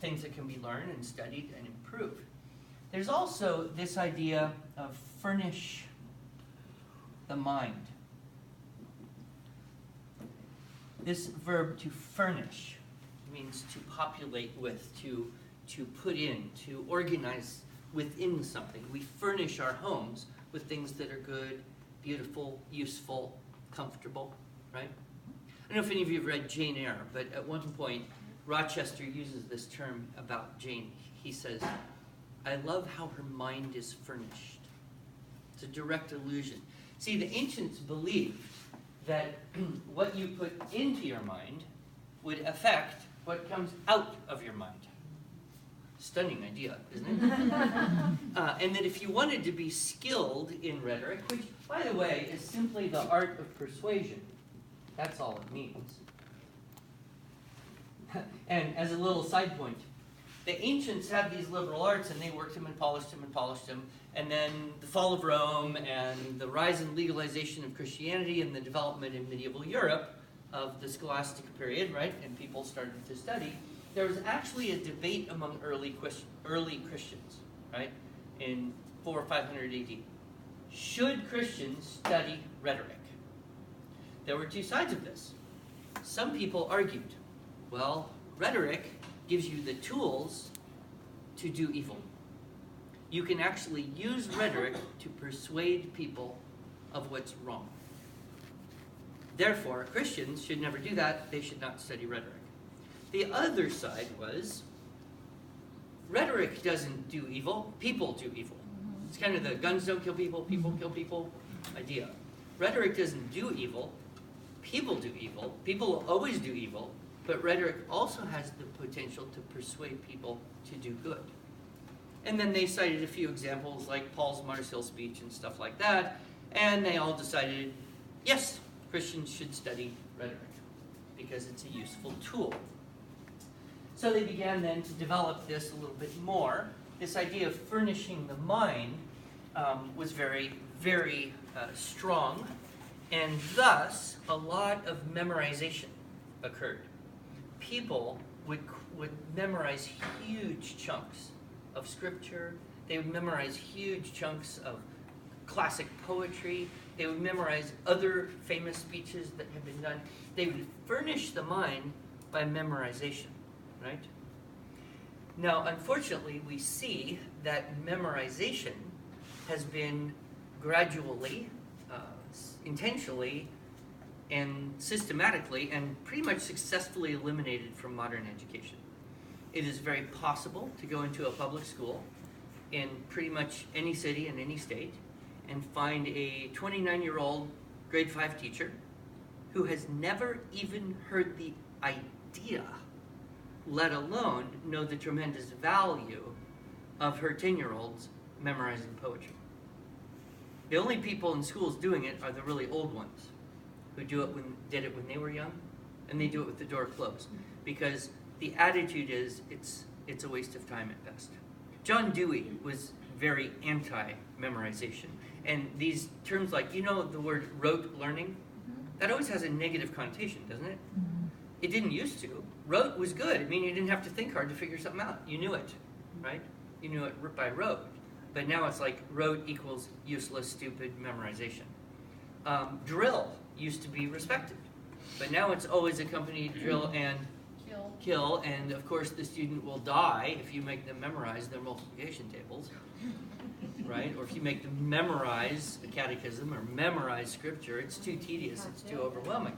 things that can be learned and studied and improved. There's also this idea of furnish the mind. This verb to furnish means to populate with, to put in, to organize within something. We furnish our homes with things that are good, beautiful, useful, comfortable, right? I don't know if any of you have read Jane Eyre, but at one point, Rochester uses this term about Jane. He says, I love how her mind is furnished. It's a direct allusion. See, the ancients believed that what you put into your mind would affect what comes out of your mind. Stunning idea, isn't it? And that if you wanted to be skilled in rhetoric, which, by the way, is simply the art of persuasion, that's all it means. And as a little side point, the ancients had these liberal arts and they worked them and polished them and polished them. And then the fall of Rome and the rise and legalization of Christianity and the development in medieval Europe of the scholastic period, right? And people started to study. There was actually a debate among early Christians, right? In 400 or 500 AD. Should Christians study rhetoric? There were two sides of this. Some people argued, well, rhetoric gives you the tools to do evil. You can actually use rhetoric to persuade people of what's wrong. Therefore, Christians should never do that. They should not study rhetoric. The other side was, rhetoric doesn't do evil, people do evil. It's kind of the guns don't kill people, people kill people idea. Rhetoric doesn't do evil, people do evil. People will always do evil, but rhetoric also has the potential to persuade people to do good. And then they cited a few examples like Paul's Mars Hill speech and stuff like that, and they all decided, yes, Christians should study rhetoric because it's a useful tool. So they began then to develop this a little bit more. This idea of furnishing the mind was very, very strong, and thus a lot of memorization occurred. People would memorize huge chunks of scripture. They would memorize huge chunks of classic poetry. They would memorize other famous speeches that had been done. They would furnish the mind by memorization, right? Now, unfortunately, we see that memorization has been gradually, intentionally, and systematically, and pretty much successfully eliminated from modern education. It is very possible to go into a public school in pretty much any city in any state and find a 29-year-old grade 5 teacher who has never even heard the idea, let alone know the tremendous value of her 10-year-olds memorizing poetry. The only people in schools doing it are the really old ones who did it when they were young, and they do it with the door closed, because the attitude is it's a waste of time at best. John Dewey was very anti-memorization, and these terms like, the word rote learning, that always has a negative connotation, doesn't it? It didn't used to. Rote was good. I mean, you didn't have to think hard to figure something out. You knew it, right? You knew it by rote. But now it's like rote equals useless, stupid memorization. Drill used to be respected, but now it's always accompanied drill and kill, and of course the student will die if you make them memorize their multiplication tables, right? Or if you make them memorize a catechism or memorize scripture, it's too tedious, it's too overwhelming.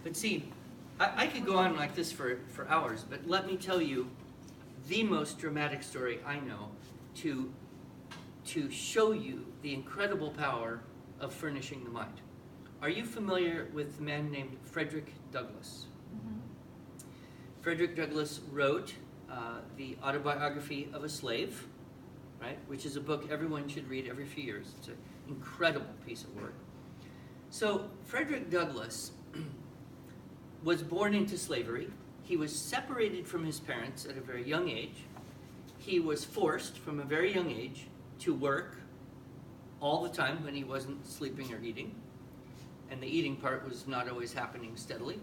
But see, I could go on like this for hours, but let me tell you the most dramatic story I know to show you the incredible power of furnishing the mind. Are you familiar with a man named Frederick Douglass? Frederick Douglass wrote the Autobiography of a Slave, right? Which is a book everyone should read every few years. It's an incredible piece of work. So Frederick Douglass was born into slavery. He was separated from his parents at a very young age. He was forced from a very young age to work all the time when he wasn't sleeping or eating. And the eating part was not always happening steadily.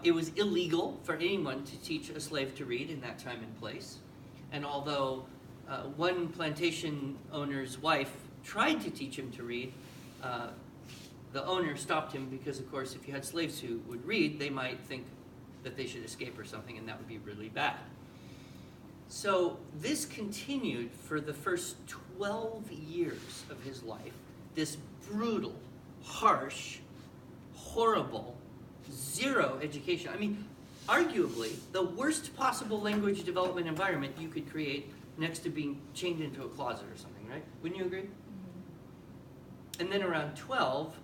It was illegal for anyone to teach a slave to read in that time and place. And although one plantation owner's wife tried to teach him to read, the owner stopped him because, of course, if you had slaves who would read, they might think that they should escape or something, and that would be really bad. So this continued for the first 12 years of his life, this brutal, harsh, horrible, zero education. I mean, arguably, the worst possible language development environment you could create next to being chained into a closet or something, right? Wouldn't you agree? And then around 12,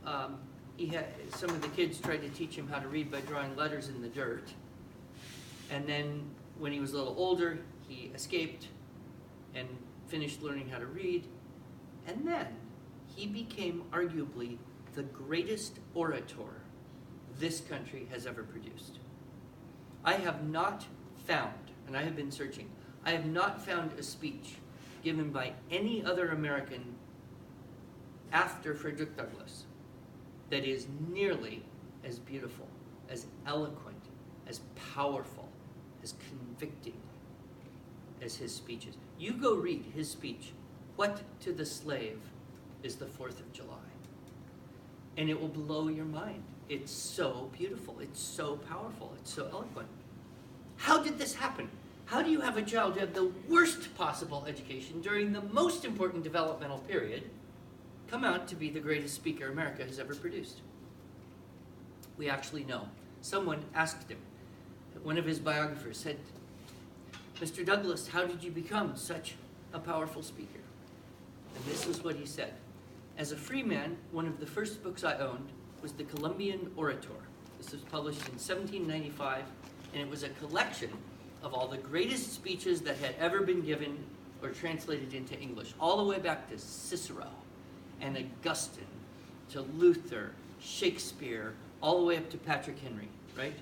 some of the kids tried to teach him how to read by drawing letters in the dirt. And then when he was a little older, he escaped and finished learning how to read. And then he became arguably the greatest orator this country has ever produced. I have not found, and I have been searching, I have not found a speech given by any other American after Frederick Douglass that is nearly as beautiful, as eloquent, as powerful, as convicting as his speeches. You go read his speech, What to the Slave is the 4th of July, and it will blow your mind. It's so beautiful, it's so powerful, it's so eloquent. How did this happen? How do you have a child who had the worst possible education during the most important developmental period come out to be the greatest speaker America has ever produced? We actually know. Someone asked him, one of his biographers said, Mr. Douglass, how did you become such a powerful speaker? And this is what he said. As a free man, one of the first books I owned was The Columbian Orator. This was published in 1795, and it was a collection of all the greatest speeches that had ever been given or translated into English, all the way back to Cicero and Augustine, to Luther, Shakespeare, all the way up to Patrick Henry, right?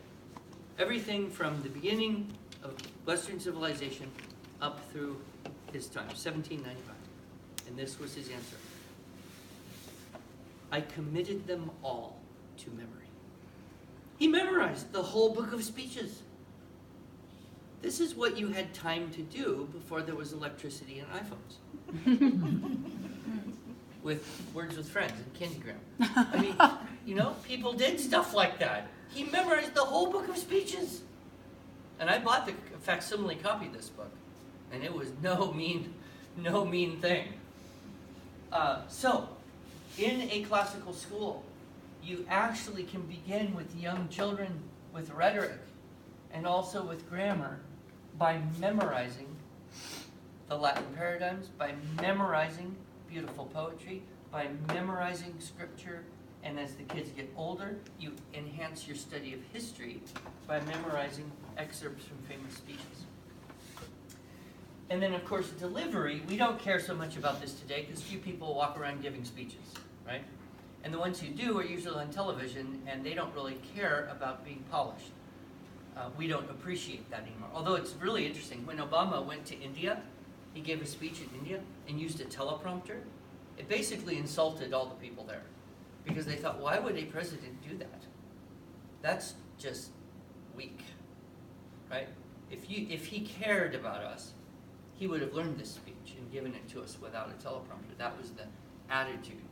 Everything from the beginning of Western civilization up through his time, 1795. And this was his answer. I committed them all to memory. He memorized the whole book of speeches. This is what you had time to do before there was electricity and iPhones. With Words with Friends and Candygram. I mean, you know, people did stuff like that. He memorized the whole book of speeches. And I bought the facsimile copy of this book. And it was no mean thing. So, in a classical school, you actually can begin with young children with rhetoric and also with grammar by memorizing the Latin paradigms, by memorizing beautiful poetry, by memorizing scripture, and as the kids get older, you enhance your study of history by memorizing excerpts from famous speeches. And then, of course, delivery. We don't care so much about this today because few people walk around giving speeches, right? And the ones who do are usually on television, and they don't really care about being polished. We don't appreciate that anymore. Although it's really interesting, when Obama went to India, he gave a speech in India and used a teleprompter. It basically insulted all the people there because they thought, why would a president do that? That's just weak, right? If he cared about us, he would have learned this speech and given it to us without a teleprompter. That was the attitude.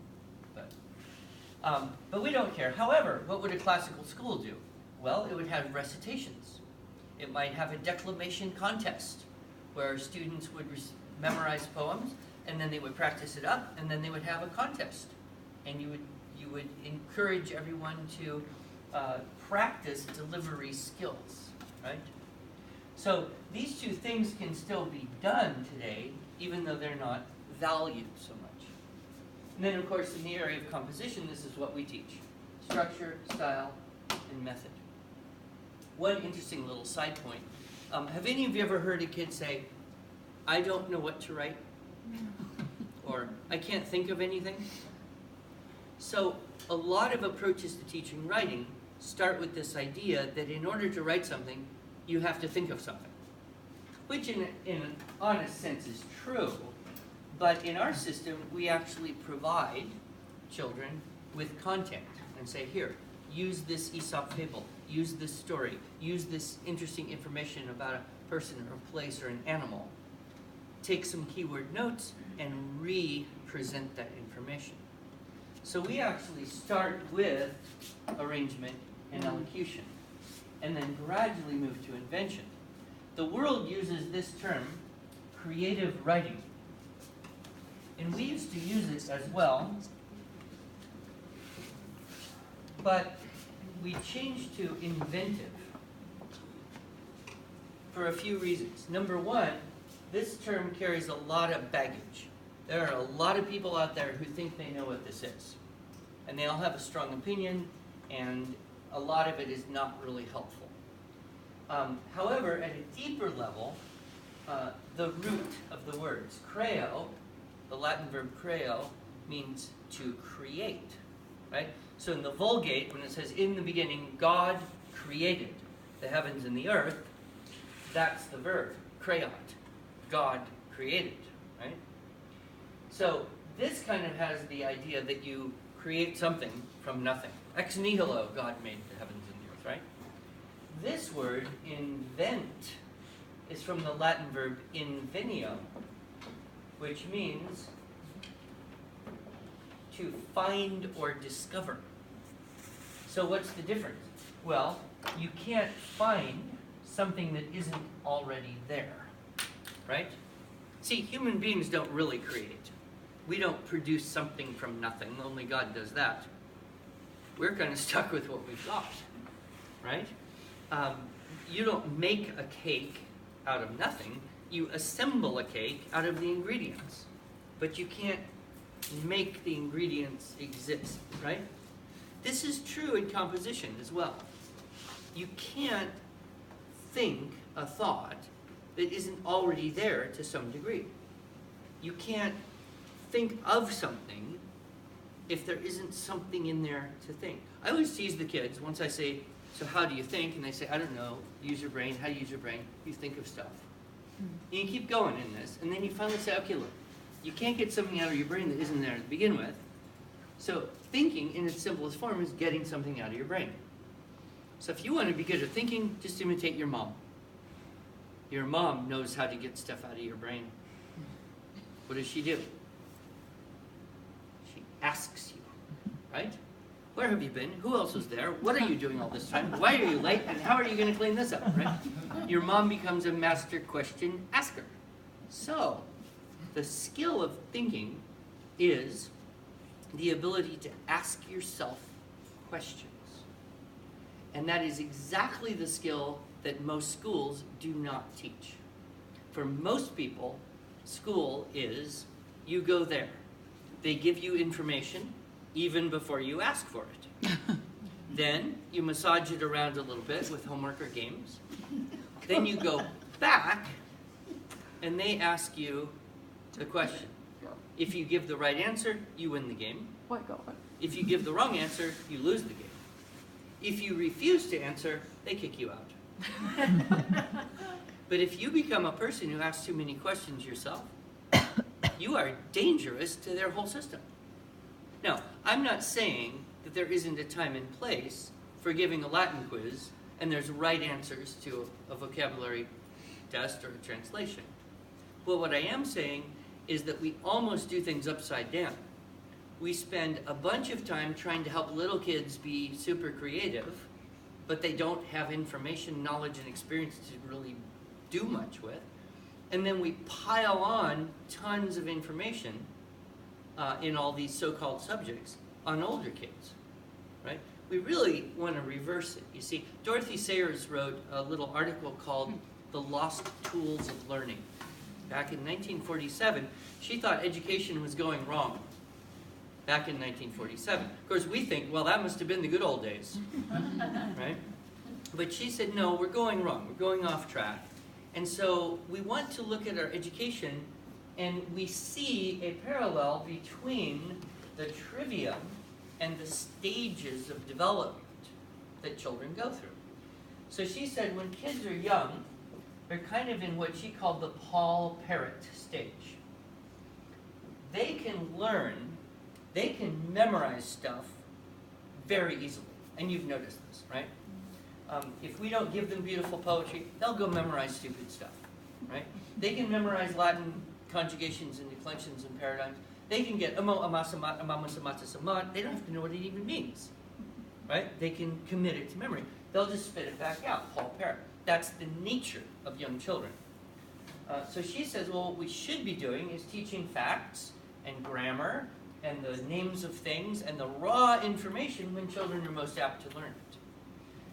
But we don't care. However, what would a classical school do? Well, it would have recitations. It might have a declamation contest where students would memorize poems, and then they would practice it up, and then they would have a contest. And you would encourage everyone to practice delivery skills, right? So these two things can still be done today, even though they're not valued so much. And then, of course, in the area of composition, this is what we teach: structure, style, and method. One interesting little side point. Have any of you ever heard a kid say, I don't know what to write? Or, I can't think of anything? So, a lot of approaches to teaching writing start with this idea that in order to write something, you have to think of something. Which in an honest sense is true, but in our system, we actually provide children with content and say, here, use this Aesop fable, use this story, use this interesting information about a person or a place or an animal. Take some keyword notes and re-present that information. So we actually start with arrangement and elocution, and then gradually move to invention. The world uses this term, creative writing. And we used to use it as well, but we changed to inventive for a few reasons. Number one, this term carries a lot of baggage. There are a lot of people out there who think they know what this is. And they all have a strong opinion, and a lot of it is not really helpful. However, at a deeper level, the root of the words, creo, the Latin verb creo, means to create, right? So in the Vulgate, when it says, in the beginning, God created, the heavens and the earth, that's the verb, creat. God created, right? So this kind of has the idea that you create something from nothing. Ex nihilo, God made the heavens and the earth, right? This word, invent, is from the Latin verb invenio, which means to find or discover. So what's the difference? Well, you can't find something that isn't already there, right? See, human beings don't really create. We don't produce something from nothing. Only God does that. We're kind of stuck with what we've got, right? You don't make a cake out of nothing. You assemble a cake out of the ingredients. But you can't make the ingredients exist, right? This is true in composition as well. You can't think a thought that isn't already there to some degree. You can't think of something if there isn't something in there to think. I always tease the kids once I say, so how do you think? And they say, I don't know, use your brain. How do you use your brain? You think of stuff. And you keep going in this, and then you finally say, okay, look, you can't get something out of your brain that isn't there to begin with. So thinking in its simplest form is getting something out of your brain. So if you want to be good at thinking, just imitate your mom. Your mom knows how to get stuff out of your brain. What does she do? She asks you, right? Where have you been? Who else was there? What are you doing all this time? Why are you late? And how are you going to clean this up, right? Your mom becomes a master question asker. So, the skill of thinking is the ability to ask yourself questions. And that is exactly the skill that most schools do not teach. For most people, school is, you go there. They give you information even before you ask for it. Then you massage it around a little bit with homework or games. Then you go back and they ask you the question. If you give the right answer, you win the game. If you give the wrong answer, you lose the game. If you refuse to answer, they kick you out. But if you become a person who asks too many questions yourself, you are dangerous to their whole system. Now, I'm not saying that there isn't a time and place for giving a Latin quiz and there's right answers to a vocabulary test or a translation. But what I am saying is that we almost do things upside down. We spend a bunch of time trying to help little kids be super creative, but they don't have information, knowledge, and experience to really do much with. And then we pile on tons of information in all these so-called subjects on older kids, right? We really want to reverse it. You see, Dorothy Sayers wrote a little article called The Lost Tools of Learning. Back in 1947, she thought education was going wrong. Back in 1947. Of course, we think, well, that must have been the good old days, right? But she said, no, we're going wrong. We're going off track. And so we want to look at our education, and we see a parallel between the trivium and the stages of development that children go through. So she said when kids are young, they're kind of in what she called the Paul Parrot stage. They can learn, they can memorize stuff very easily. And you've noticed this, right? If we don't give them beautiful poetry, they'll go memorize stupid stuff, right? They can memorize Latin conjugations and declensions and paradigms. They can get amo, amasa, mat, amamus, amatus, amat. They don't have to know what it even means, right? They can commit it to memory. They'll just spit it back out, Paul Parrot. That's the nature of young children. So she says, well, what we should be doing is teaching facts and grammar and the names of things and the raw information when children are most apt to learn it.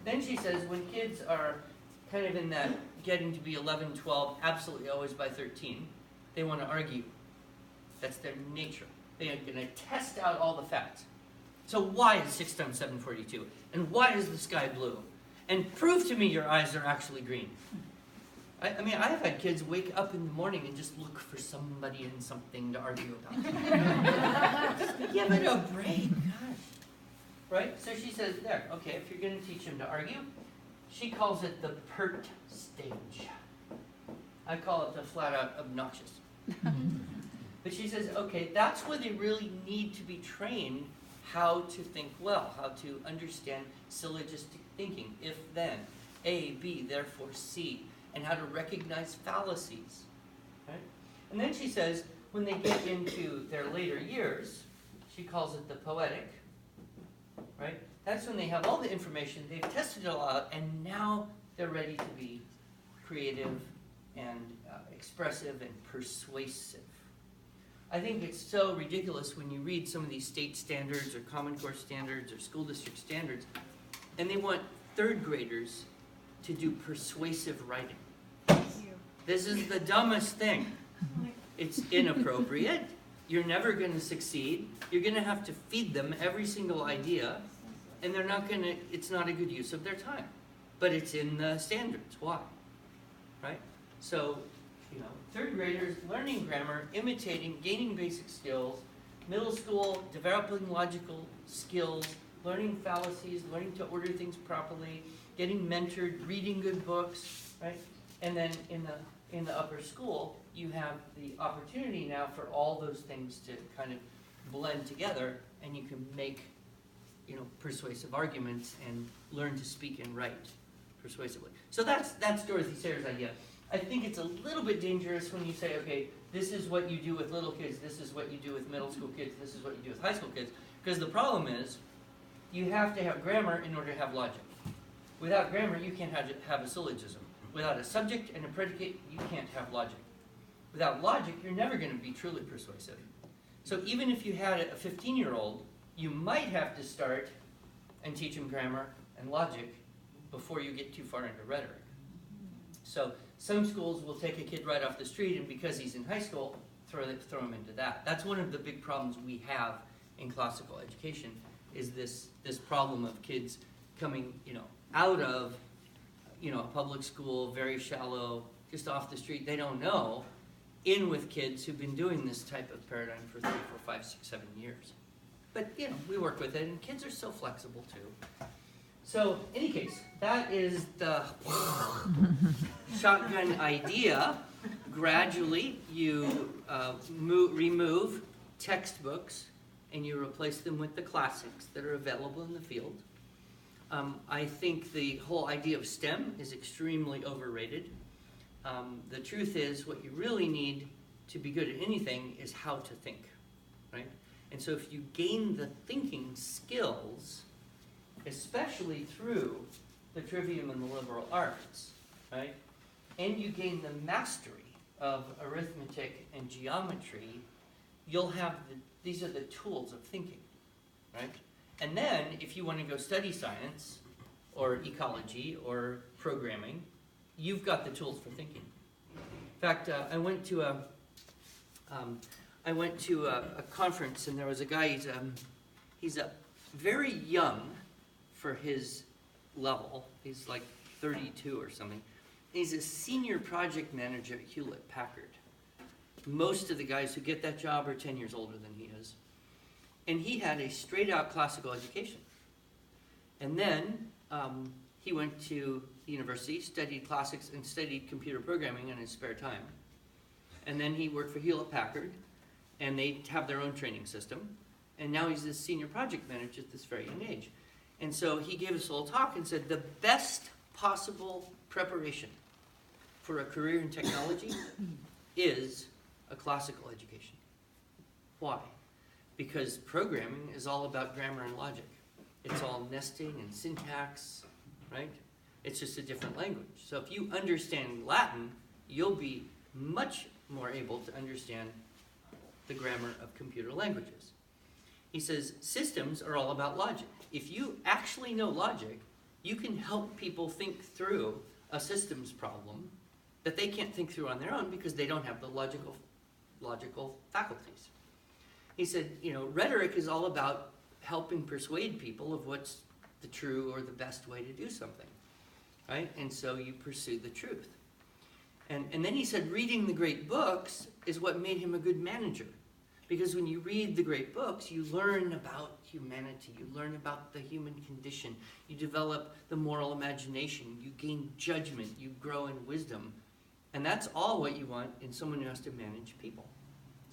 Then she says when kids are kind of in that getting to be 11, 12, absolutely always by 13, they want to argue. That's their nature. They are going to test out all the facts. So why is 6 times 7 42? And why is the sky blue? And prove to me your eyes are actually green. I mean, I've had kids wake up in the morning and just look for somebody and something to argue about. Give it a break, gosh. Right? So she says, there, okay, if you're going to teach him to argue, She calls it the pert stage. I call it the flat out obnoxious. But she says, okay, that's where they really need to be trained how to think well, how to understand syllogistic thinking, if then, A, B, therefore C, and how to recognize fallacies. Right? And then she says, when they get into their later years, she calls it the poetic, right? That's when they have all the information, they've tested it all out, and now they're ready to be creative and expressive and persuasive. I think it's so ridiculous when you read some of these state standards or Common Core standards or school district standards, and they want third graders to do persuasive writing. This is the dumbest thing. It's inappropriate. You're never going to succeed. You're going to have to feed them every single idea, and they're not going to, it's not a good use of their time. But it's in the standards. Why? Right? So, third graders learning grammar, imitating, gaining basic skills, middle school, developing logical skills, learning fallacies, learning to order things properly, getting mentored, reading good books, right? And then in the upper school, you have the opportunity now for all those things to kind of blend together, and you can make, persuasive arguments and learn to speak and write persuasively. So that's Dorothy Sayers' idea. I think it's a little bit dangerous when you say, okay, this is what you do with little kids, this is what you do with middle school kids, this is what you do with high school kids, because the problem is, you have to have grammar in order to have logic. Without grammar, you can't have a syllogism. Without a subject and a predicate, you can't have logic. Without logic, you're never going to be truly persuasive. So even if you had a 15-year-old, you might have to start and teach him grammar and logic before you get too far into rhetoric. So some schools will take a kid right off the street, and because he's in high school, throw him into that. That's one of the big problems we have in classical education, is this problem of kids coming, out of, a public school, very shallow, just off the street, they don't know, in with kids who've been doing this type of paradigm for 3, 4, 5, 6, 7 years. But, we work with it, and kids are so flexible, too. So, in any case, that is the shotgun idea. Gradually, you remove textbooks, and you replace them with the classics that are available in the field. I think the whole idea of STEM is extremely overrated. The truth is, what you really need to be good at anything is how to think, right? And so if you gain the thinking skills, especially through the trivium and the liberal arts, right? And you gain the mastery of arithmetic and geometry, you'll have these are the tools of thinking, right? And then, if you want to go study science, or ecology, or programming, you've got the tools for thinking. In fact, I went to a conference, and there was a guy. He's very young for his level. He's like 32 or something. He's a senior project manager at Hewlett Packard. Most of the guys who get that job are 10 years older than he is. And he had a straight-out classical education. And then he went to university, studied classics, and studied computer programming in his spare time. And then he worked for Hewlett Packard, and they have their own training system. And now he's this senior project manager at this very young age. And so he gave us a little talk and said, the best possible preparation for a career in technology is a classical education. Why? Because programming is all about grammar and logic. It's all nesting and syntax, right? It's just a different language. So if you understand Latin, you'll be much more able to understand the grammar of computer languages. He says systems are all about logic. If you actually know logic, you can help people think through a systems problem that they can't think through on their own because they don't have the logical faculties. He said, rhetoric is all about helping persuade people of what's the true or the best way to do something, right? And so you pursue the truth. And then he said reading the great books is what made him a good manager, Because when you read the great books, you learn about humanity, you learn about the human condition, you develop the moral imagination, you gain judgment, you grow in wisdom. And that's all what you want in someone who has to manage people.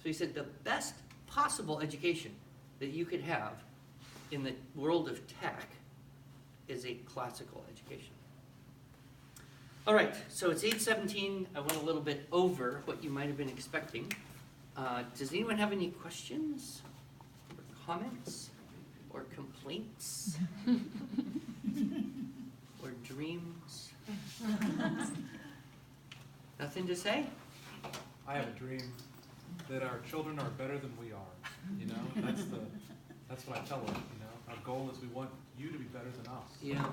So he said the best possible education that you could have in the world of tech is a classical education. All right, so it's 8:17. I went a little bit over what you might have been expecting. Does anyone have any questions or comments or complaints or dreams? Nothing to say? I have a dream that our children are better than we are. You know, that's what I tell them. You know, our goal is we want you to be better than us. Yeah.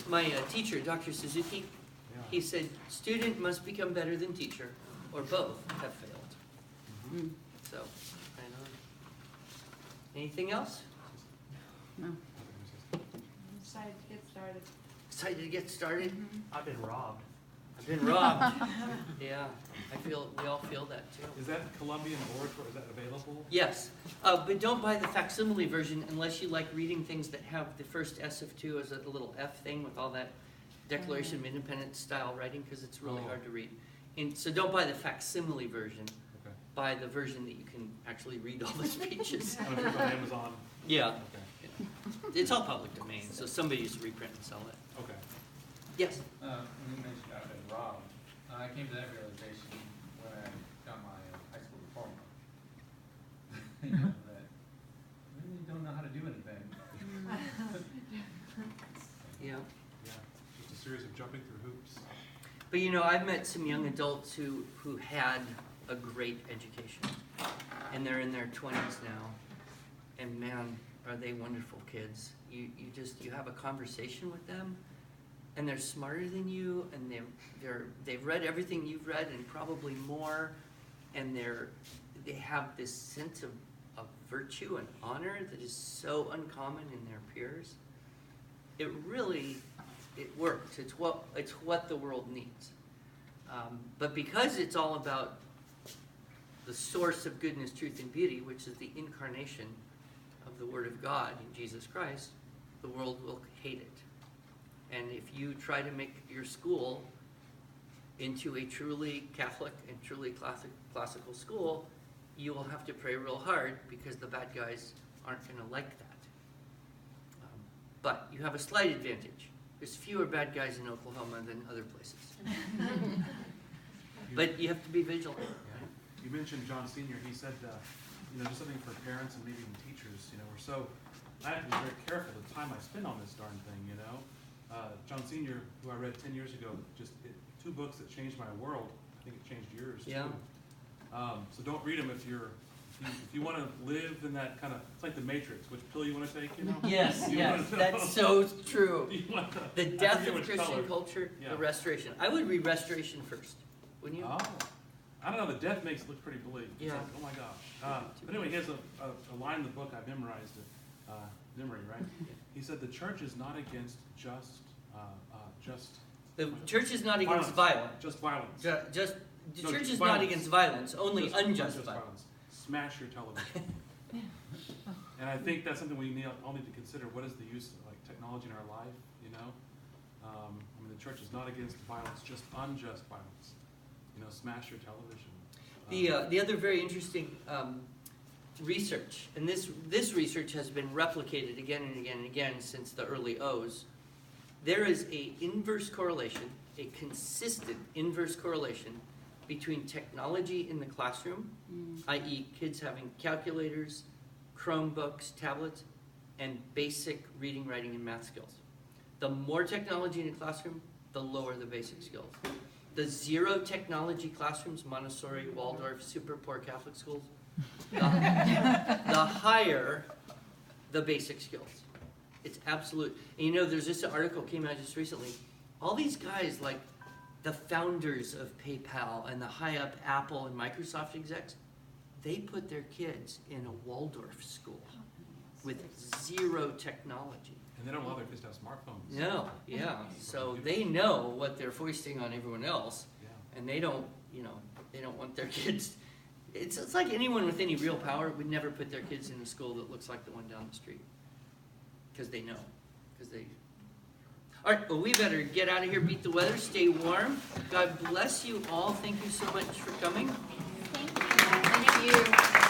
My teacher, Dr. Suzuki, Yeah. he said, student must become better than teacher, or both have failed. Mhm. So, right on. Anything else? No. Excited to get started. Excited to get started? I've been robbed. I've been robbed. Yeah, we all feel that too. Is that Columbian Orator? Is that available? Yes, but don't buy the facsimile version unless you like reading things that have the first S of 2 as a little F thing with all that Declaration of Independence style writing, because it's really Oh. hard to read. And so don't buy the facsimile version. Okay. Buy the version that you can actually read all the speeches. I don't know if it's on Amazon. Yeah, Okay. it's all public domain, so somebody used to reprint and sell it. Okay. Yes. When you mentioned I've been robbed, I came to that realization when I got my high school diploma. You know, that I really don't know how to do anything. Yeah. Yeah. Just a series of jumping through hoops. But you know, I've met some young adults who had a great education, and they're in their 20s now, and man, are they wonderful kids. You have a conversation with them, and they're smarter than you, and they've read everything you've read and probably more, and they have this sense of virtue and honor that is so uncommon in their peers. It works. It's what the world needs. But because it's all about the source of goodness, truth, and beauty, which is the incarnation of the Word of God in Jesus Christ, the world will hate it. And if you try to make your school into a truly Catholic and truly classical school, you will have to pray real hard, because the bad guys aren't going to like that. But you have a slight advantage. There's fewer bad guys in Oklahoma than other places. But you have to be vigilant. Yeah. You mentioned John Senior. He said, just something for parents and maybe even teachers. I have to be very careful the time I spend on this darn thing. John Senior, who I read 10 years ago, two books that changed my world. I think it changed yours too. Yeah. So don't read them if you want to live in that kind of, it's like the Matrix, which pill you want to take, Yes, You yes, wanna know? that's so true. You want to, The I death forget of which Christian color. culture, Yeah. the restoration. I would read Restoration first, wouldn't you? Oh, I don't know, the death makes it look pretty bleak. It's Yeah. like, oh my gosh. But anyway, he has a line in the book I memorized, memory, right? He said the church is not against just The church is not against violence. Just violence. The No, church just is not violence. against violence, only Just unjust violence. Smash your television. And I think that's something we all need to consider. What is the use of technology in our life? The church is not against violence, just unjust violence. Smash your television. The other very interesting research, and this research has been replicated again and again and again since the early O's. There is a consistent inverse correlation between technology in the classroom, i.e. kids having calculators, Chromebooks, tablets, and basic reading, writing, and math skills. The more technology in a classroom, the lower the basic skills. The zero technology classrooms, Montessori, Waldorf, super poor Catholic schools, the higher the basic skills. It's absolute. And there's this article came out just recently. All these guys, like the founders of PayPal and the high up Apple and Microsoft execs, they put their kids in a Waldorf school with zero technology. And they don't allow their kids to have smartphones. No, yeah. So they know what they're foisting on everyone else, Yeah. and they don't want their kids it's like anyone with any real power would never put their kids in a school that looks like the one down the street. Because they know. All right, well, we better get out of here, beat the weather, stay warm. God bless you all. Thank you so much for coming. Thank you.